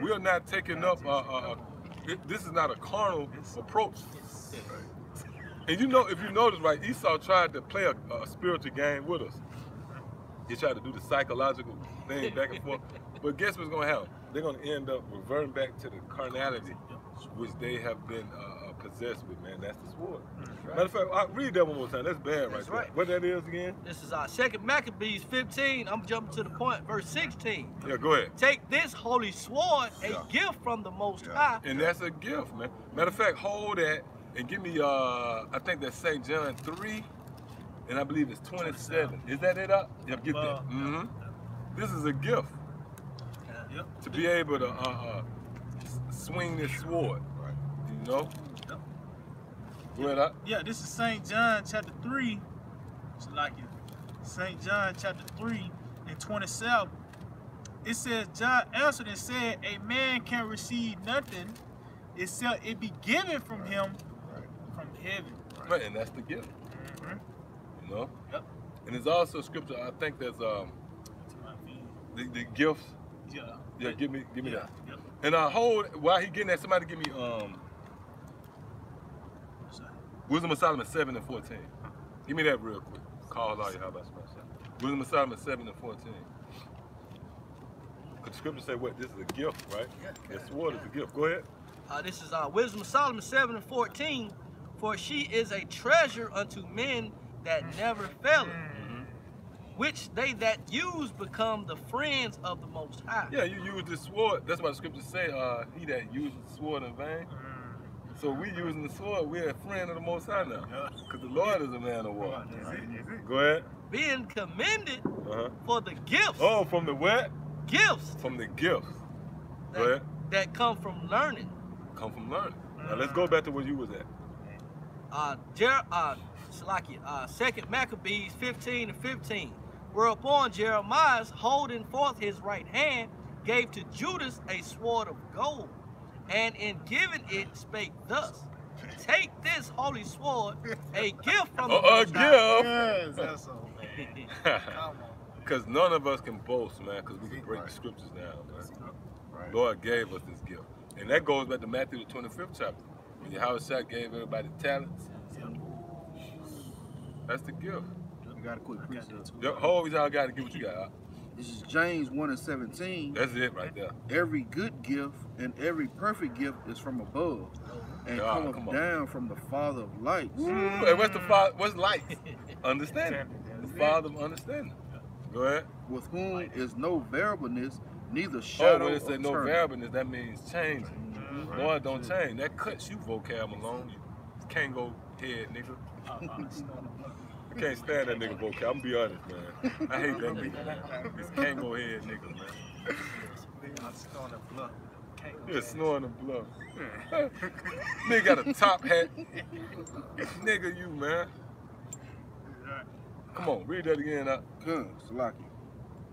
we are not taking up. This is not a carnal approach. And you know, if you notice, right, Esau tried to play a spiritual game with us. He tried to do the psychological thing back and forth. But guess what's gonna happen? they're gonna end up reverting back to the carnality which they have been possessed with, man. That's the sword. Matter of fact, read that one more time. That's bad right there. What that is again? This is our 2 Maccabees 15. I'm jumping to the point, verse 16. Yeah, go ahead. Take this holy sword, a gift from the Most High. And that's a gift, man. Matter of fact, hold that and give me, I think that's St. John 3, and I believe it's 27. Is that it up? Yep, get that. This is a gift. To be able to swing this sword, you know? Go ahead, up. Yeah, this is St. John chapter 3. It's like it. St. John chapter 3 and 27. It says, John answered and said, a man can receive nothing except it be given from him from heaven. Right, and that's the gift. You know? Yep. And there's also scripture, I think there's the gifts. Yeah, give me that. Yep. And hold, while he getting that, somebody give me Wisdom of Solomon 7 and 14. Give me that real quick. Call all you, how about that? Wisdom of Solomon 7 and 14. Because the scripture say what? This is a gift, right? The sword is a gift. Go ahead. This is Wisdom of Solomon 7 and 14. For she is a treasure unto men that never fail, which they that use become the friends of the Most High. Yeah, you use the sword. That's why the scripture say, he that uses the sword in vain. So we using the sword, we're a friend of the Most High now. Because the Lord is a man of war. Go ahead. Being commended for the gifts. Oh, from the what? Gifts. From the gifts. Go ahead. That come from learning. Come from learning. Now let's go back to where you was at. 2 Maccabees 15 and 15. Whereupon Jeremiah, holding forth his right hand, gave to Judas a sword of gold, and in giving it spake thus, take this holy sword, a gift from the Most High. Yes, that's so bad. Come on. Because none of us can boast, man, because we can break the scriptures down, man. Lord gave us this gift. And that goes back to Matthew the 25th chapter. When Yahushua gave everybody talents. That's the gift. We got a quick precept. Hold, y'all got to get what you got. This is James 1 and 17. That's it right there. Every good gift and every perfect gift is from above, and cometh down from the Father of lights. Hey, what's the Father? What's light? Understanding. The Father of understanding. Go ahead. With whom is no variableness, neither shadow when it of say no turning. variableness, that means changing. Lord don't change. That cuts you, vocab alone. You can't go head, nigga. I can't stand that nigga vocab. I'm gonna be honest, man. I hate that nigga, man. This can't go head nigga, man. Yeah, snoring the bluff. Nigga got a top hat. Nigga, you, man. Come on, read that again. Good, Salaki.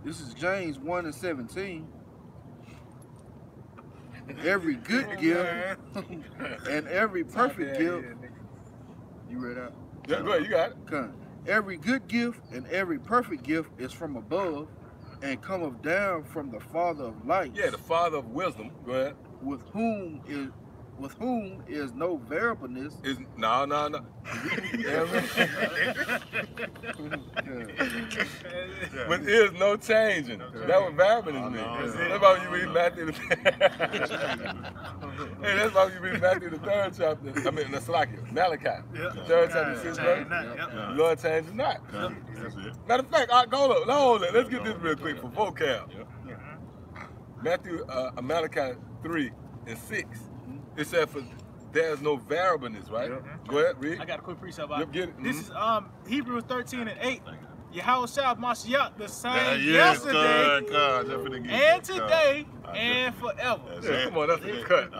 This is James 1 and 17. Every good gift and every perfect gift. You read out? Yeah, go ahead, you got it. Come. Every good gift and every perfect gift is from above and cometh down from the Father of lights. Yeah, the Father of wisdom. Go ahead. With whom is no variableness. Is no. But is no changing. That what variableness means. That's why you read Matthew. Hey, that's why you read Matthew the 3rd chapter. I mean, that's like it. Malachi. The 3rd chapter, 6th verse. The Lord changes not. Matter of fact, hold on. Let's get this real quick for vocab. Matthew, Malachi 3 and 6. It said, "For there's no variableness," right? Go ahead, read. I got a quick precept about Get it. This is Hebrews 13 and 8. Yahushua Mashiach, the same Yes, yesterday God, and today and forever. Yeah, come on, that's a cut.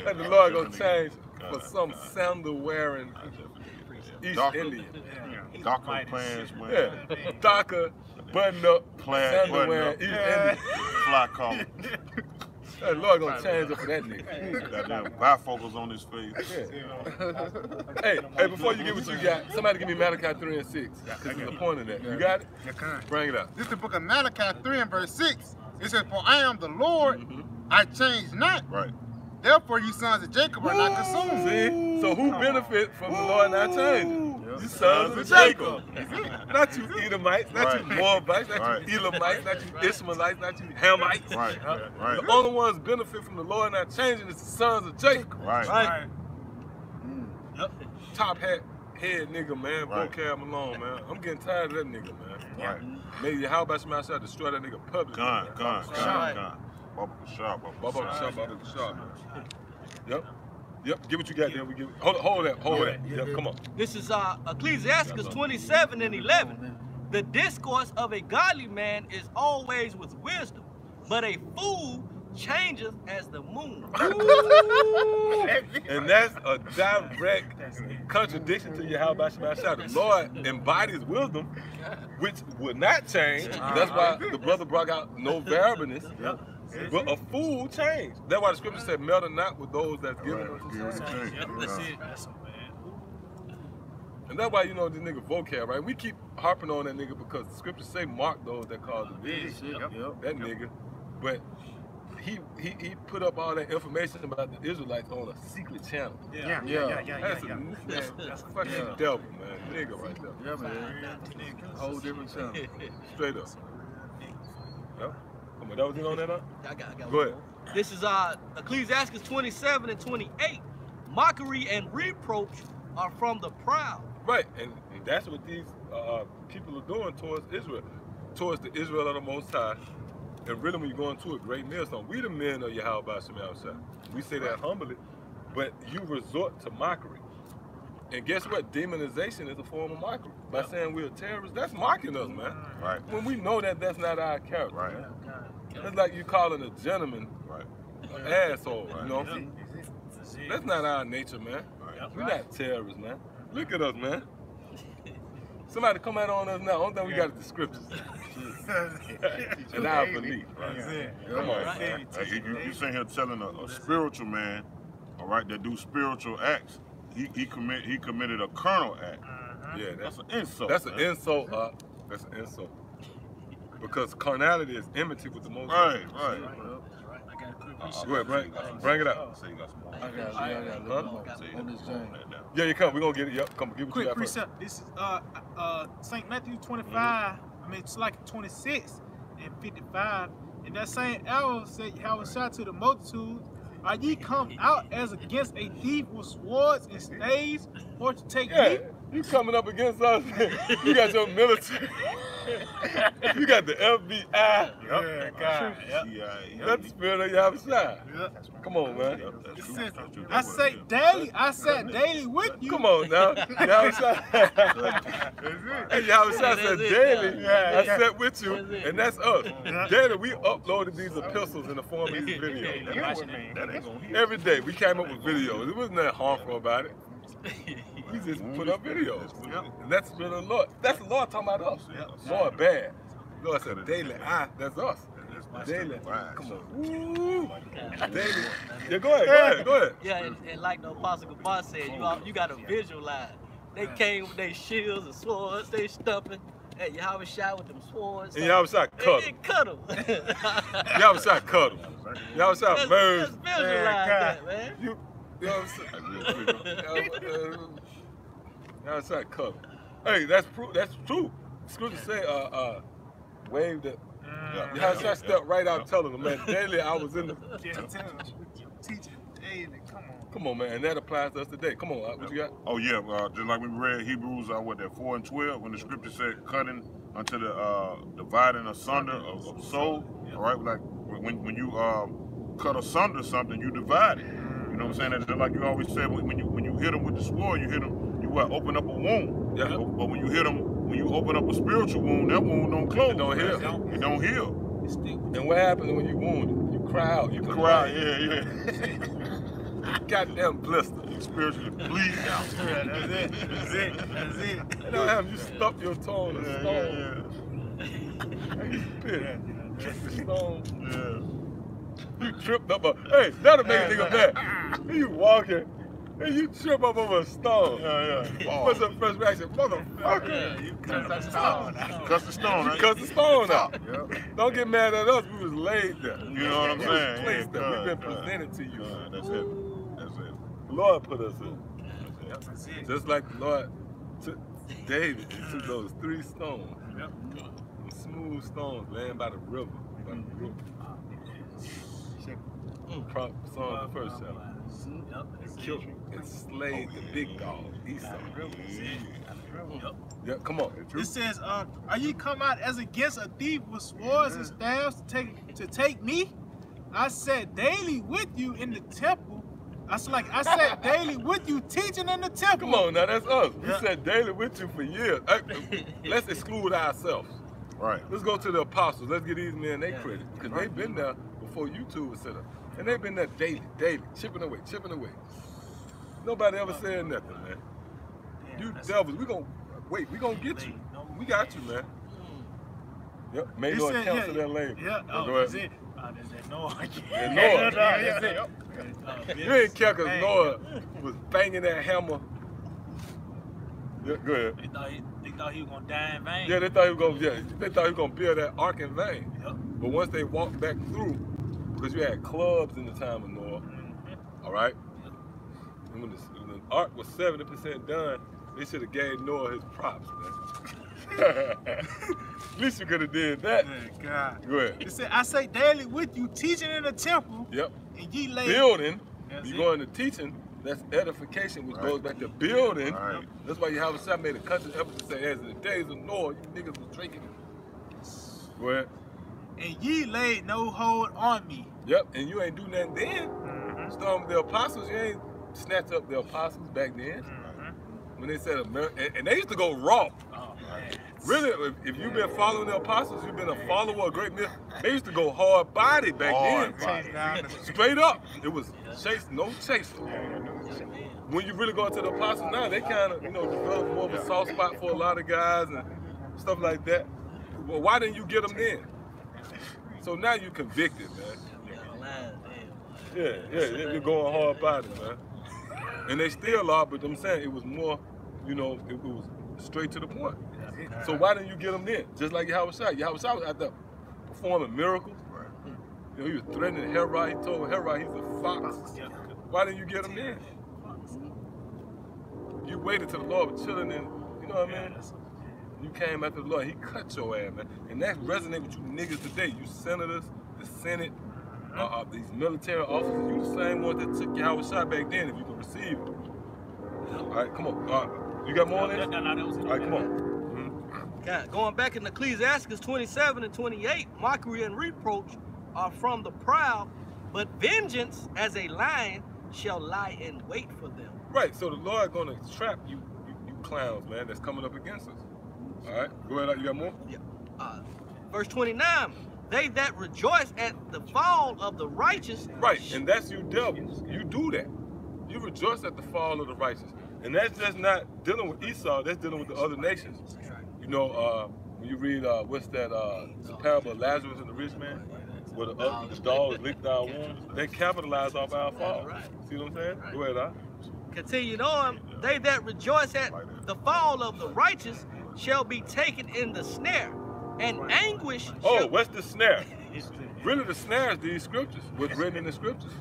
And the Lord gonna change for some sandal wearing East Indian. Darker plans, Yeah, darker button up sandal wearing East Indian. Fly collar. The Lord gonna change up for that nigga. Got them bifocals on his face. Yeah. Hey, before you get what you got, somebody give me Malachi 3 and 6. This is the point of that. You got it? Bring it up. This is the book of Malachi 3 and verse 6. It says, "For I am the Lord, I change not. Right. Therefore, you sons of Jacob are not consumed. See? So who benefit from the Lord not changing? You sons of Jacob. Not you Edomites, not you Moabites, not you Elamites, not you Ishmaelites, not you Hamites. Right. The only ones benefit from the Lord not changing is the sons of Jacob. Right. Yep. Top hat head nigga, man. Vocab alone, man. I'm getting tired of that nigga, man. Right. Maybe how about some outside destroy that nigga publicly? Gone. Bubba Shop. Yep. Get what you got there. We give. Hold that. Yep. Come on. This is Ecclesiastes 27 and 11. The discourse of a godly man is always with wisdom, but a fool changes as the moon. And that's a direct contradiction to your how about Shema Shah. The Lord embodies wisdom, which would not change. That's why the brother brought out no variableness. But a fool changed. That's why the scripture said, "Meddle not with those that's given unto change." And that's why you know this nigga vocab, right? We keep harping on that nigga because the scriptures say, "Mark those that cause division." That nigga, but he put up all that information about the Israelites on a secret channel. That's a fucking devil, man. Nigga right there. Yeah, man. Whole different channel. Straight up. Yep. Come on, that was it on that, huh? I got Go ahead. This is Ecclesiastes 27 and 28. Mockery and reproach are from the proud. Right, and that's what these people are doing towards Israel, towards the Israel of the Most High. And really, when you go into a great millstone, we the men of Yahweh Shema Shah. We say that humbly, but you resort to mockery. And guess what? Demonization is a form of mockery. By saying we're terrorists, that's mocking us, man. Right. When we know that that's not our character. Right. It's like you calling a gentleman an asshole, you know? That's not our nature, man. We're not terrorists, man. Look at us, man. Somebody come out on us now. Only thing we got is the scriptures. And our belief. Come on. You sitting here telling a spiritual man, all right, that do spiritual acts, he committed a carnal act. Yeah, That's an insult. That's an insult. That's an insult. Because carnality is enmity with the Most High. High. Right. Go ahead, bring it up. Say you got some more. I got on this joint. Yeah, you come. We're going to get it. Yep, come. Give it Quick to you first. precept. This is St. Matthew 25. I mean, it's like 26 and 55. And that same hour said, Yahweh shot to the multitude, are ye come out as against a thief with swords and staves, or to take meat? You coming up against us. You got your military. You got the FBI. That's the spirit of Yahweh Shah. Come on, man. I say daily. I said daily with you. Come on now. Yahweh Shah. And Yahweh Shah said daily. I sat with you, and that's us. Daily, we uploaded these epistles in the form of these videos. Every day, we came up with videos. There wasn't nothing harmful about it. We just put up videos. And that's the Spirit of the Lord. That's the Lord talking about us. Lord bad. Lord said daily. That's us. Daily. Come on. Woo. Daily. Yeah, go ahead. Yeah, and like the Apostle Gabar said, you got to visualize. They came with their shields and swords, they stumping. Hey, Yahweh shot with them swords. And Yahweh shot cut them. Cut them. Yahweh shot cut them. Yahweh shot murder. Just visualize that, man. You know what I'm saying? Yahweh shot cut them. Hey, that's true. Scripture say, wave the. Yahweh shot stepped right out telling them, man, daily I was in the. Teaching daily, Come on, man, and that applies to us today. Come on, what you got? Oh yeah, just like we read Hebrews, 4 and 12, when the scripture said cutting unto the dividing asunder of soul. All right, like when you cut asunder something, you divide it. You know what I'm saying? That's just like you always said, when you hit them with the sword, you hit them, you open up a wound. Yeah. But when you hit them, when you open up a spiritual wound, that wound don't close. It don't heal. It don't heal. And what happens when you wounded? You cry out. You Cry, yeah. Goddamn blister. Spiritually bleed out. That's it. And don't have you stuck your toe on a stone. You tripped the stone. You tripped up hey, that'll make a nigga mad. You walking And you trip up over a stone. Yeah. What's the first reaction? Motherfucker. Yeah, you cut that stone out. Cuss the stone, right? Cut the stone out. Yep. Don't get mad at us. We was laid there. You know what I'm We was saying? placed there. We've been God. presented to you. That's it. That's it. The Lord put us in. That's it. Just like the Lord took David and took those 3 stones. Yep. Smooth stones laying by the river. By the brook. Psalm the first chapter. Killed and slayed the big dog, Esau. Yeah, come on. It says, are ye come out as against a thief with swords and staves to take me? I sat daily with you in the temple. I sat daily with you teaching in the temple. Come on now, that's us. We Yeah. sat daily with you for years. Let's exclude ourselves. Right. Let's go to the apostles. Let's give these men their credit. Because they've been there before you two were set up. And they've been there daily, chipping away. Nobody ever said nothing, man. You devils, we gonna get you. We got you, man. Yep, made no accounts of their labor. Yeah, Go ahead. that's it. There's that Noah again. And Noah. That's it. You ain't care because Noah was banging that hammer. Yeah, go ahead. They thought he was gonna die in vain. Yeah, they thought he was gonna build that ark in vain. Yep. But once they walked back through, because you had clubs in the time of Noah, all right? And when the ark was 70% done, they should have gave Noah his props, man. At least you could have did that. God. Go ahead. It said, I say daily with you, teaching in the temple, Yep. and ye lay. Building, That's you it. go into teaching, that's edification, which Right. goes back to building. Right. That's why Yahweh made a conscious effort to say, as in the days of Noah, you niggas was drinking. Go ahead. And ye laid no hold on me. Yep, and you ain't do nothing then. Storm the apostles, you ain't snatched up the apostles back then. When they said, and they used to go raw. Oh, man. Really, if you've been following the apostles, you've been a follower of great men. They used to go hard body back Hard then. body. Straight up. It was chase, no chaser. When you really go into the apostles now, they kind of, develop more of a soft spot for a lot of guys and stuff like that. Well, why didn't you get them then? So now you convicted, man. Yeah, you're going hard body, man. And they still are, but I'm saying it was more, it was straight to the point. So why didn't you get them then? Just like Yahweh Shai. Yahweh Shai was out there performing miracles. He was threatening Herod. He told Herod he's a fox. Why didn't you get him then? You waited till the Lord was chilling and, you know what I mean? You came after the Lord. He cut your ass, man. And that resonates with you niggas today. You senators, the Senate, these military officers, you the same ones that took Yahweh Shai back then if you could receive it. All right, come on. You got more on this? No, that was it. All right, come on. God, going back in Ecclesiastes 27 and 28, mockery and reproach are from the proud, but vengeance as a lion shall lie in wait for them. Right, so the Lord gonna trap you clowns, man, that's coming up against us. All right, go ahead, you got more? Yeah. Verse 29, they that rejoice at the fall of the righteous. Right, and that's you devils. You do that. You rejoice at the fall of the righteous. And that's just not dealing with Esau, that's dealing with the other nations. When you read, what's that, the parable of Lazarus and the rich man, where the dogs licked our wounds, they capitalize off our fall. See what I'm saying? Go ahead, Continuing on, they that rejoice at the fall of the righteous shall be taken in the snare, and anguish Oh, shall what's the snare? Really, the snare is these scriptures, what's written in the scriptures.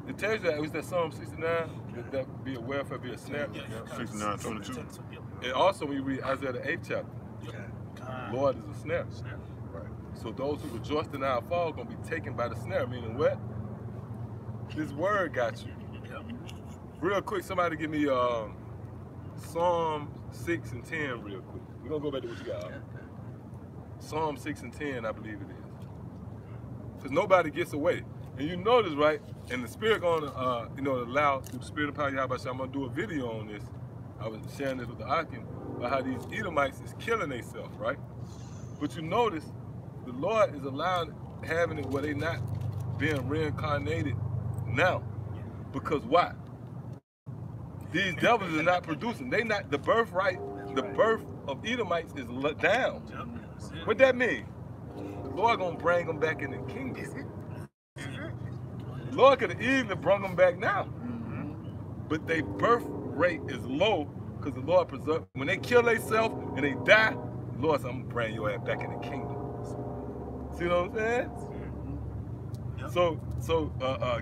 It tells you that, it was that Psalm 69, that be aware if it be a snare. 69:22. And also when you read Isaiah the 8th chapter, Lord is a snare. Right. So those who rejoiced in our fall are going to be taken by the snare, meaning what? This word got you. Real quick, somebody give me Psalm 6 and 10 real quick. We're going to go back to what you got. Psalm 6 and 10, I believe it is. Because nobody gets away. And you notice, right, and the Spirit gonna, allow, through the Spirit of power, Yahweh, I'm gonna do a video on this. I was sharing this with the Akim, about how these Edomites is killing themselves, right? But you notice, the Lord is allowing, having it where they not being reincarnated now. Because why? These devils are not producing. They not, the birth of Edomites is down. What that mean? The Lord gonna bring them back in the kingdom. The Lord could have easily brought them back now. but their birth rate is low because the Lord preserve. When they kill themselves and they die, the Lord said, I'm gonna bring your ass back in the kingdom. See what I'm saying? Yep. So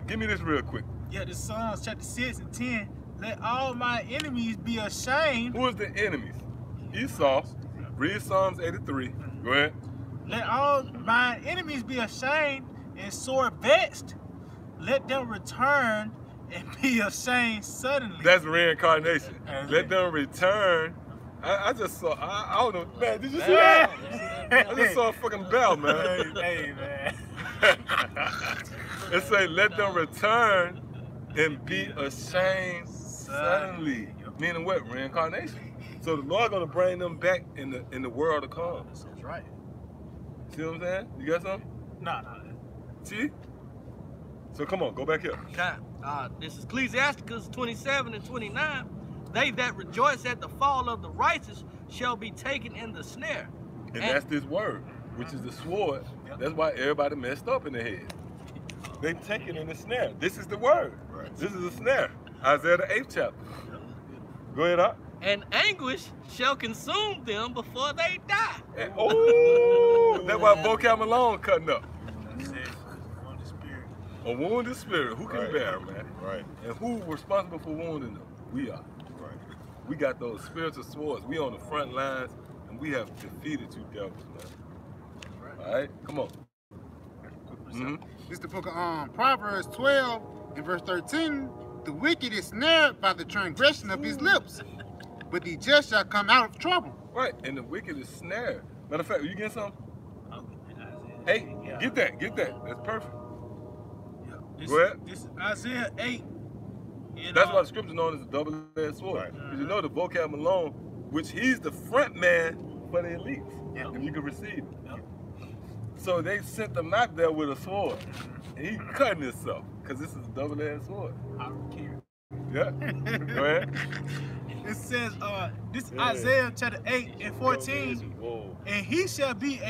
give me this real quick. Yeah, the Psalms chapter 6 and 10. Let all my enemies be ashamed. Who is the enemies? Esau. Read Psalms 83. Go ahead. Let all mine enemies be ashamed and sore vexed. Let them return and be ashamed suddenly. That's reincarnation. That's Let it. them return. I just saw, I don't know, man, did you see that? I just saw a fucking bell, man. Hey, man. It say, let them return and be ashamed suddenly. Meaning what? Reincarnation. So the Lord gonna bring them back in the world to come. That's right. See what I'm saying? You got something? No. See? So come on, go back here. This is Ecclesiasticus 27 and 29. They that rejoice at the fall of the righteous shall be taken in the snare. And that's this word, which is the sword. That's why everybody messed up in the head. They take it in the snare. This is the word. Right. This is a snare. Isaiah the 8th chapter. Go ahead, up. And anguish shall consume them before they die. And, oh, that's why vocab alone cutting up. That's it. Wounded spirit. A wounded spirit. Who can bear, man? Right. And who responsible for wounding them? We are. Right. We got those spiritual swords. We on the front lines, and we have defeated you devils, man. All right, come on. This is the book of Proverbs 12 and verse 13. The wicked is snared by the transgression of his lips, but the just shall come out of trouble. Right, and the wicked is snared. Matter of fact, you get something? Hey, Hey, get that. That's perfect. This, Go ahead. This is Isaiah 8. And, That's why the scripture known as a double-edged sword. Right. Because you know the vocab alone, which he's the front man for the elites. Yeah. If you can receive it. Yeah. So they sent them out there with a sword. And he cutting himself. Because this is a double-edged sword. I don't care. Yeah. Go ahead. It says, this is Isaiah chapter 8 and 14. Whoa. And he shall be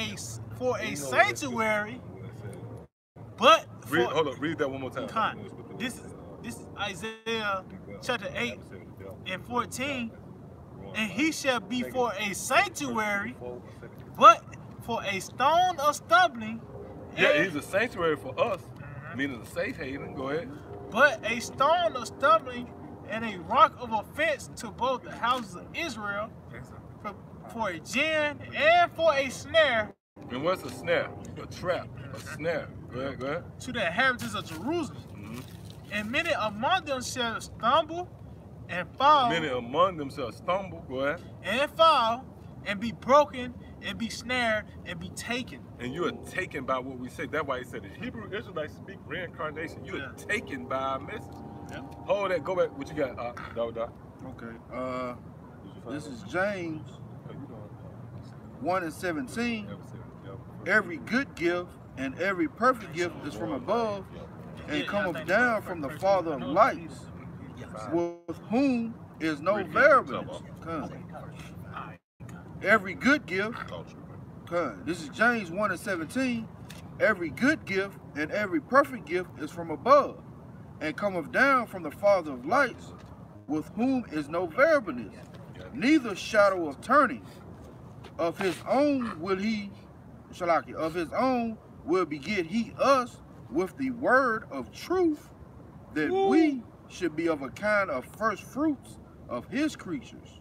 for a sanctuary, but for, Hold on, read that one more time. This is Isaiah chapter 8 and 14. And he shall be for a sanctuary, but for a stone of stumbling. Yeah, he's a sanctuary for us, meaning a safe haven. Go ahead. But a stone of stumbling and a rock of offense to both the houses of Israel, for a gin and for a snare. And what's a snare? A trap, a snare. Go ahead. To the inhabitants of Jerusalem. And many among them shall stumble and fall. Many among them shall stumble. Go ahead. And fall and be broken and be snared and be taken. And you are taken by what we say. That's why he said the Hebrew Israelites speak reincarnation. You are taken by our message. Yeah. Hold that. Go back. What you got? Okay. This is James 1 and 17. Every good gift and every perfect gift is from above and cometh down from the Father of lights, with whom is no variableness. Every good gift, this is James 1 and 17. Every good gift and every perfect gift is from above and cometh down from the Father of lights, with whom is no variableness, neither shadow of turning. Of his own will he, of his own will beget he us with the word of truth, that we should be of a kind of first fruits of his creatures.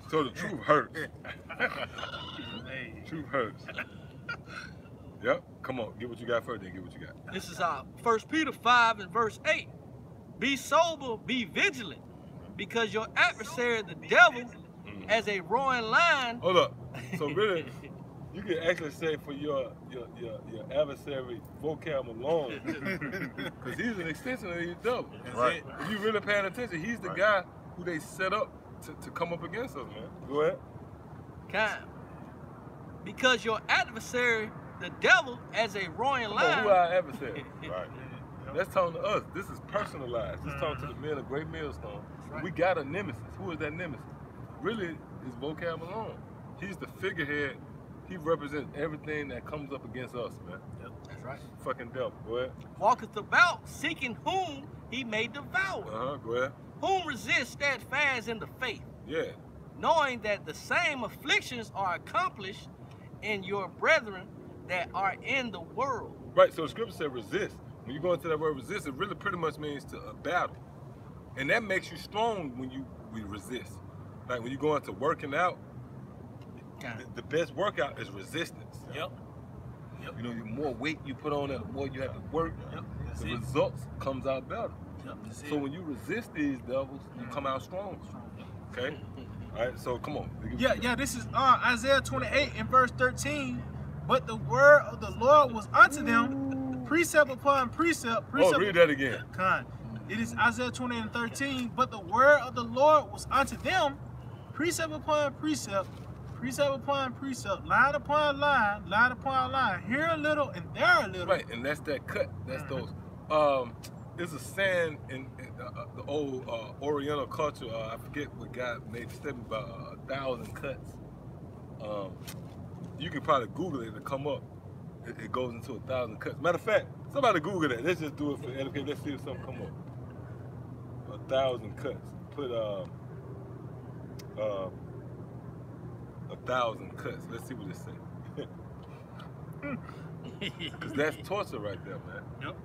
So the truth hurts. Truth hurts. Yep. Come on. Get what you got first, then get what you got. This is 1 Peter 5 and verse 8. Be sober, be vigilant, because your adversary, the devil, as a roaring lion. Hold up. So really, you can actually say for your adversary vocab alone, because he's an extension of your devil. Right. If you really paying attention, he's the guy who they set up to come up against us, man. Go ahead. Because your adversary, the devil, as a roaring lion. Who our adversary? Right. That's talking to us. This is personalized. This is talking to the men of Great Millstone. We got a nemesis. Who is that nemesis? Really, it's vocab alone. He's the figurehead. He represents everything that comes up against us, man. That's right. Fucking devil. Go ahead. Walketh about, seeking whom he may devour. Go ahead. Whom resist steadfast in the faith, Yeah. knowing that the same afflictions are accomplished in your brethren that are in the world. Right, so the scripture said resist. When you go into that word resist, it really pretty much means to battle. And that makes you strong when we resist. Like when you go into working out, the best workout is resistance. Yep. You know, the more weight you put on it, the more you have to work, the results comes out better. So when you resist these devils, you come out strong. Okay? All right, so come on. Yeah, this is Isaiah 28 and verse 13. But the word of the Lord was unto them, precept upon precept. Read that again. It is Isaiah 28 and 13. But the word of the Lord was unto them, precept upon precept, precept upon precept, line upon line, line upon line. Here a little and there a little. Right, and that's that cut. That's those. There's a saying in the old Oriental culture. I forget what guy made the statement about 1,000 cuts. You can probably Google it and come up. It goes into 1,000 cuts. Matter of fact, somebody Google that. Let's just do it for education. Let's see if something come up. 1,000 cuts. Put 1,000 cuts. Let's see what it says. Because that's torture right there, man. Yep.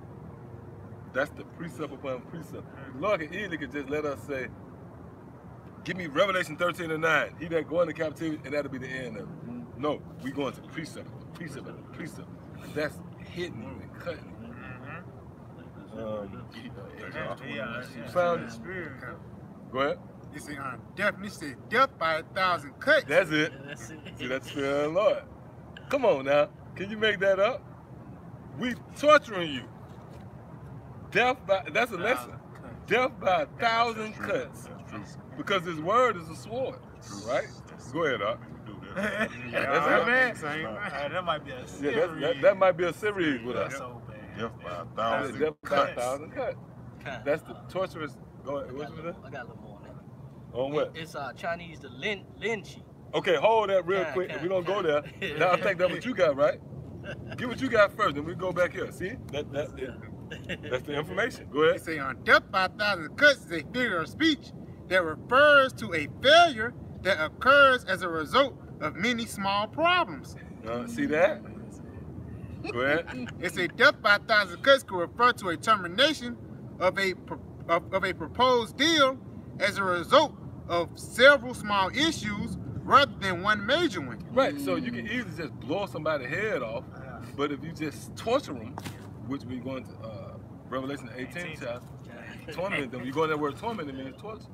That's the precept upon precept. The Lord can easily just let us say, give me Revelation 13 and 9. He that go into captivity, and that'll be the end of it. No, we go into precept, precept, precept. That's hitting and cutting. Found it. Go ahead. It's a definition says death by 1,000 cuts. That's it. See, that's the Spirit of the Lord. Come on now. Can you make that up? We torturing you. Death by, that's a lesson. Death by 1,000 cuts. Because his word is a sword, right? Go ahead, Doc. That might be a series. Yeah, that might be a series with us. So bad. Death by 1,000 Death by cuts. 1,000 cuts. That's the torturous. Go ahead. I got a little more on that. On what? It's Chinese, the lin chi. Okay, hold that real quick. If we don't go there, now I think that's what you got, right? Get what you got first, then we go back here. See? That's the information. Go ahead. It's a death by 1,000 cuts is a figure of speech that refers to a failure that occurs as a result of many small problems. See that? Go ahead. It's a death by 1,000 cuts could refer to a termination of a proposed deal as a result of several small issues rather than one major one. Right, so you can easily just blow somebody's head off, but if you just torture them, which we go into Revelation 18 chapter, torment them. You go in that word torment, it means torture.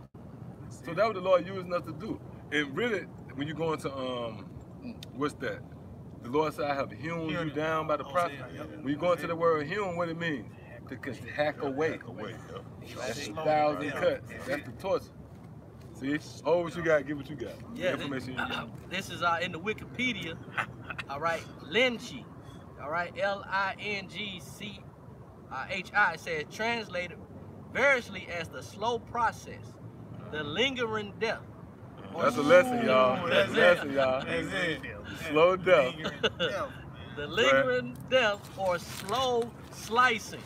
So that's what the Lord using us to do. And really, when you go into, what's that? The Lord said, I have hewn you down by the prophet. When you go into the word hewn, what it means? To hack away. That's 1,000 cuts. That's the torture. See? Oh, what you got, give what you got. Yeah, information you got. This is in the Wikipedia. All right, Lingchi. All right, Lingchi. It says translated variously as the slow process, the lingering death. That's a lesson, y'all. That's a lesson, y'all. That's it. Slow death. The lingering death or slow slicing.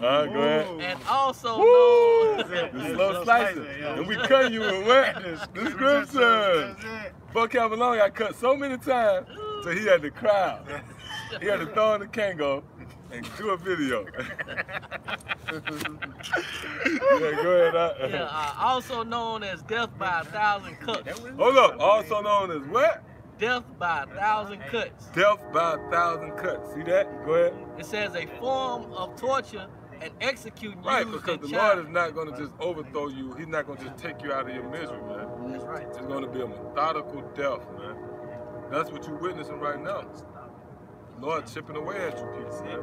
Go ahead. And also known The slow slicing. And we cut you with what? The scriptures. Buck Cavalon got cut so many times, so he had to cry out. He had to throw in the Kango and do a video. Go ahead. Also known as death by 1,000 cuts. Hold up. Also known as what? Death by 1,000 cuts. Death by 1,000 cuts. See that? Go ahead. It says a form of torture and executing Right, used because in the China. Lord is not going to just overthrow you. He's not going to just take you out of your misery, man. That's right. It's going to be a methodical death, man. That's what you're witnessing right now. Lord chipping away at you people, man.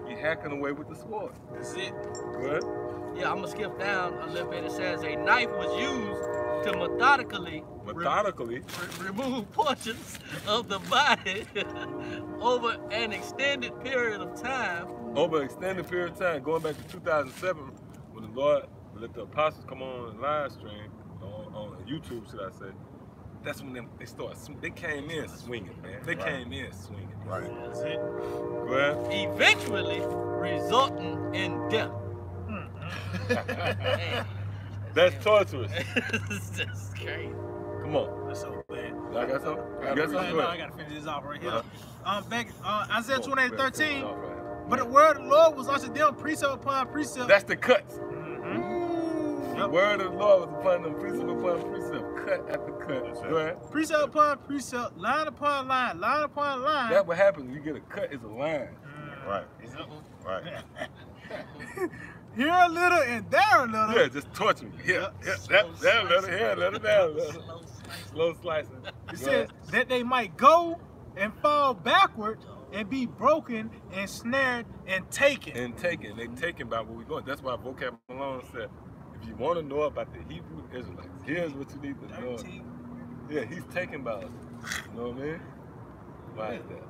He hacking away with the sword. That's it. Go ahead. Yeah, I'm gonna skip down a little bit. It says a knife was used to methodically remove portions of the body over an extended period of time. Over an extended period of time, going back to 2007, when the Lord let the apostles come on live stream, on YouTube, should I say, that's when they came in swinging, man. They came in swinging. Right. That's it. Go ahead. Eventually resulting in death. That's torturous. That's crazy. Come on. That's so bad. Y'all got something? You got something? Go No, I ahead. gotta finish this off right here. Uh-huh. Back Isaiah Come on, 28:13. off right here. But the word of the Lord was unto them precept upon precept. That's the cuts. Mhm. The Yep. word of the Lord was upon them, precept upon precept, cut after cut. Go ahead. Precept upon precept, line upon line, line upon line. That's what happens. You get a cut, it's a line. Right. Right. Here a little and there a little. Yeah, just torture me. Here, that little, here, a little, there a little. Slow slicing. It says that they might go and fall backward and be broken and snared and taken. And taken. They taken by where we're going. That's why Vocab Malone said, if you want to know about the Hebrew Israelites, here's what you need to know. Yeah, he's taken by us. You know what I mean? Why is that?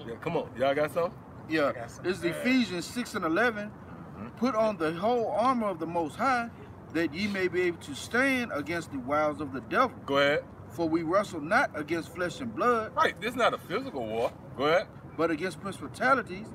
Yeah, come on. Y'all got something? Yeah, this is Ephesians 6 and 11. Put on the whole armor of the Most High, that ye may be able to stand against the wiles of the devil. Go ahead. For we wrestle not against flesh and blood, Right, this is not a physical war. Go ahead. but against principalities,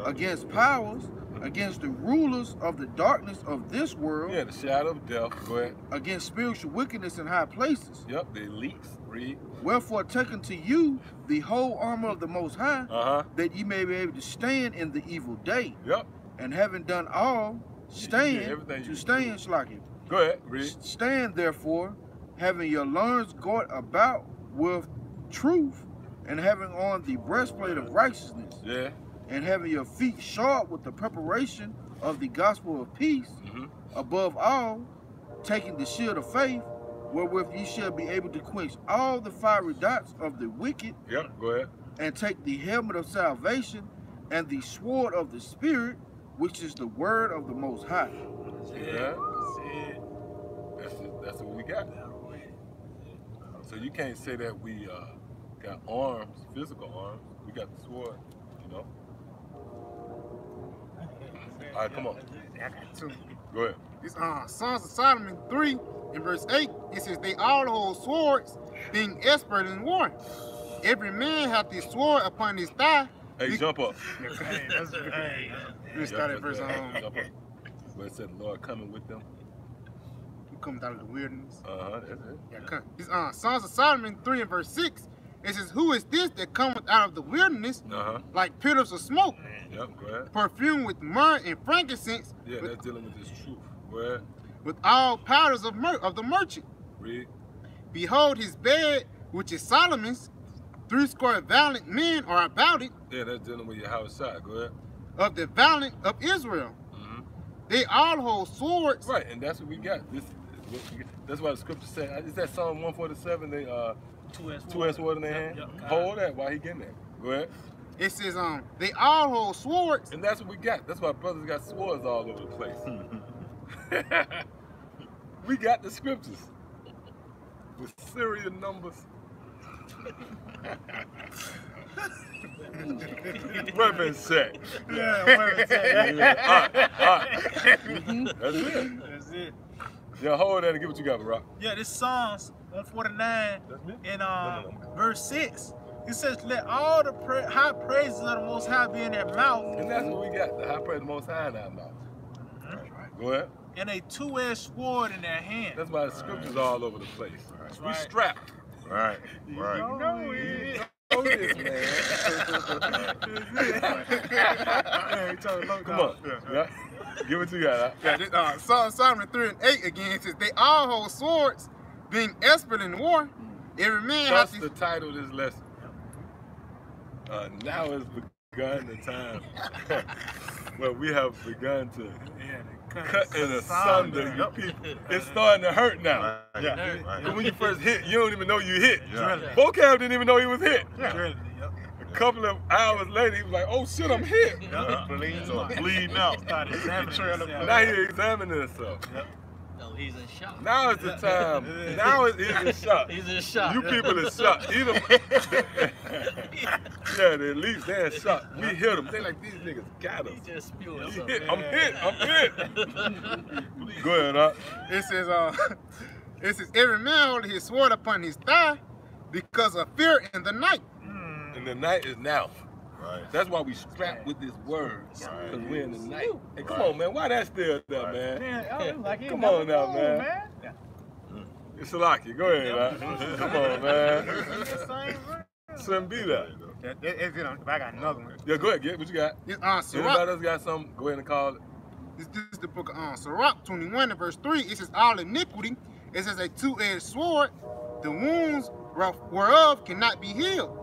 against powers, against the rulers of the darkness of this world, Yeah, the shadow of death. Go ahead. against spiritual wickedness in high places. Yep, the elites. Read. Wherefore take unto you the whole armor of the Most High, Uh-huh. that ye may be able to stand in the evil day, Yep. and having done all, stand everything to you- stand, Slaki. Go ahead. Read. Stand therefore, having your loins girt about with truth, and having on the breastplate of righteousness, Yeah. and having your feet shod with the preparation of the gospel of peace, Mm-hmm. above all, taking the shield of faith, wherewith ye shall be able to quench all the fiery darts of the wicked, Yep. Go ahead. and take the helmet of salvation and the sword of the Spirit, which is the word of the Most High. Yeah. That's what we got. So you can't say that we got arms, physical arms. We got the sword, you know. All right, come on. I got two. Go ahead. This Songs of Solomon 3 and verse 8, it says, they all hold swords, being expert in war. Every man hath his sword upon his thigh. Hey, jump up. Hey, that's good. We started verse Jump up. Where it said the Lord coming with them. who comes out of the wilderness. That's it. Yeah, come. This Songs of Solomon 3 and verse 6, it says, who is this that cometh out of the wilderness like pillars of smoke, Yep, go ahead. perfumed with myrrh and frankincense, Yeah, with, that's dealing with this truth. Go ahead. with all powders of the merchant. Read. Behold his bed, which is Solomon's, 80 valiant men are about it, Yeah, that's dealing with your house shot. Go ahead. of the valiant of Israel. They all hold swords. Right, and that's what we got. This is what we get. That's why the scripture said, is that Psalm 147? They two-edged sword in their hand. Hold that while he getting there. Go ahead. It says, they all hold swords. And that's what we got. That's why brothers got swords all over the place. We got the scriptures with serial numbers. Weapon set. Yeah. All right. That's it. That's it. Yeah, hold that and get what you got, Barack. Yeah, this Psalms 149 in verse 6. It says, let all the high praises of the Most High be in their mouth. And that's what we got. The high praise of the Most High in our mouth. Go ahead. And a two-edged sword in their hand. That's why the scriptures all over the place. That's We right. strapped. Right. Right. You know it. Know this, man. Come on. Yeah. Get what you got. Yeah, this, Solomon 3 and 8 again says, they all hold swords, being expert in war. Every man has That's the title of this lesson. Now has begun the time where we have begun to cut and asunder you people. It's starting to hurt now. Right. Yeah. Right. When you first hit, you don't even know you hit. Yeah. Vocab didn't even know he was hit. Yeah. A couple of hours later, he was like, oh shit, I'm hit. So bleeding out. Started examining himself. Now he examining himself. No, he's in shock. Now is the time. Now he's in shock. He's in shock. You people in shock. Either, yeah, the elites, they're in shock. We hit them. They like, these niggas got us. He just spewing He something. hit. I'm hit. I'm hit. Go ahead, Doc. It says, every man holding his sword upon his thigh because of fear in the night. And the night is now. Right. That's why we strapped with this word. Because we're in the night. Hey, come Right. on, man. Why that still there, Right. man? Man, I was like, Come on now, man. Yeah. It's Salaki. Go ahead, man. Come on, man. It's the same word. Shouldn't be that. That's it. If I got another one. Yeah, go ahead. Get what you got. It's Anybody Sirach. else got something? Go ahead and call it. This is the book of Sirach 21 and verse 3. It says, all iniquity is as a two-edged sword, the wounds whereof cannot be healed.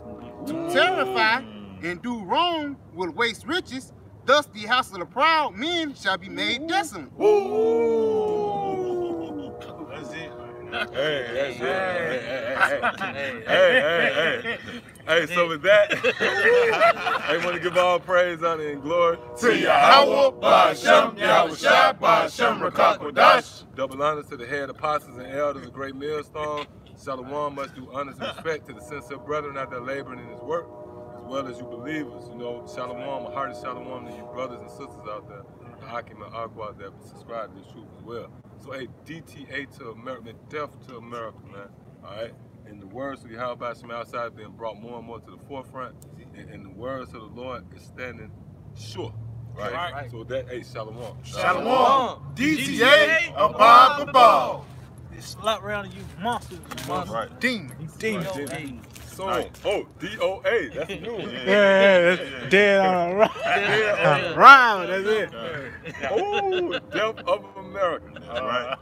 To terrify and do wrong will waste riches. Thus the house of the proud men shall be made desolate. That's it. Hey, that's it. Hey, so with that, I want to give all praise, honor, and glory To Yahweh, Ba'Shem, Yahushua, Ba'Shem, Rakakwadash. Double honors to the head apostles and elders of Great Millstone. Shalom must do honors and respect to the sincere brethren out there laboring in his work, as well as you believers. You know, shalom, a hearty shalom to you brothers and sisters out there, the Akim and Aqua that subscribe to this truth as well. So, hey, DTA to America, death to America, man. All right? And the words of Yahweh Ba'Shem outside being brought more and more to the forefront, and the words of the Lord is standing sure. Right? So that, hey, shalom. Shalom. DTA, above. It's slap around you monsters. Right. Demons. Demons. So, oh, DOA, that's new. Yeah, dead on a round. That's it. Oh, death of America. All right.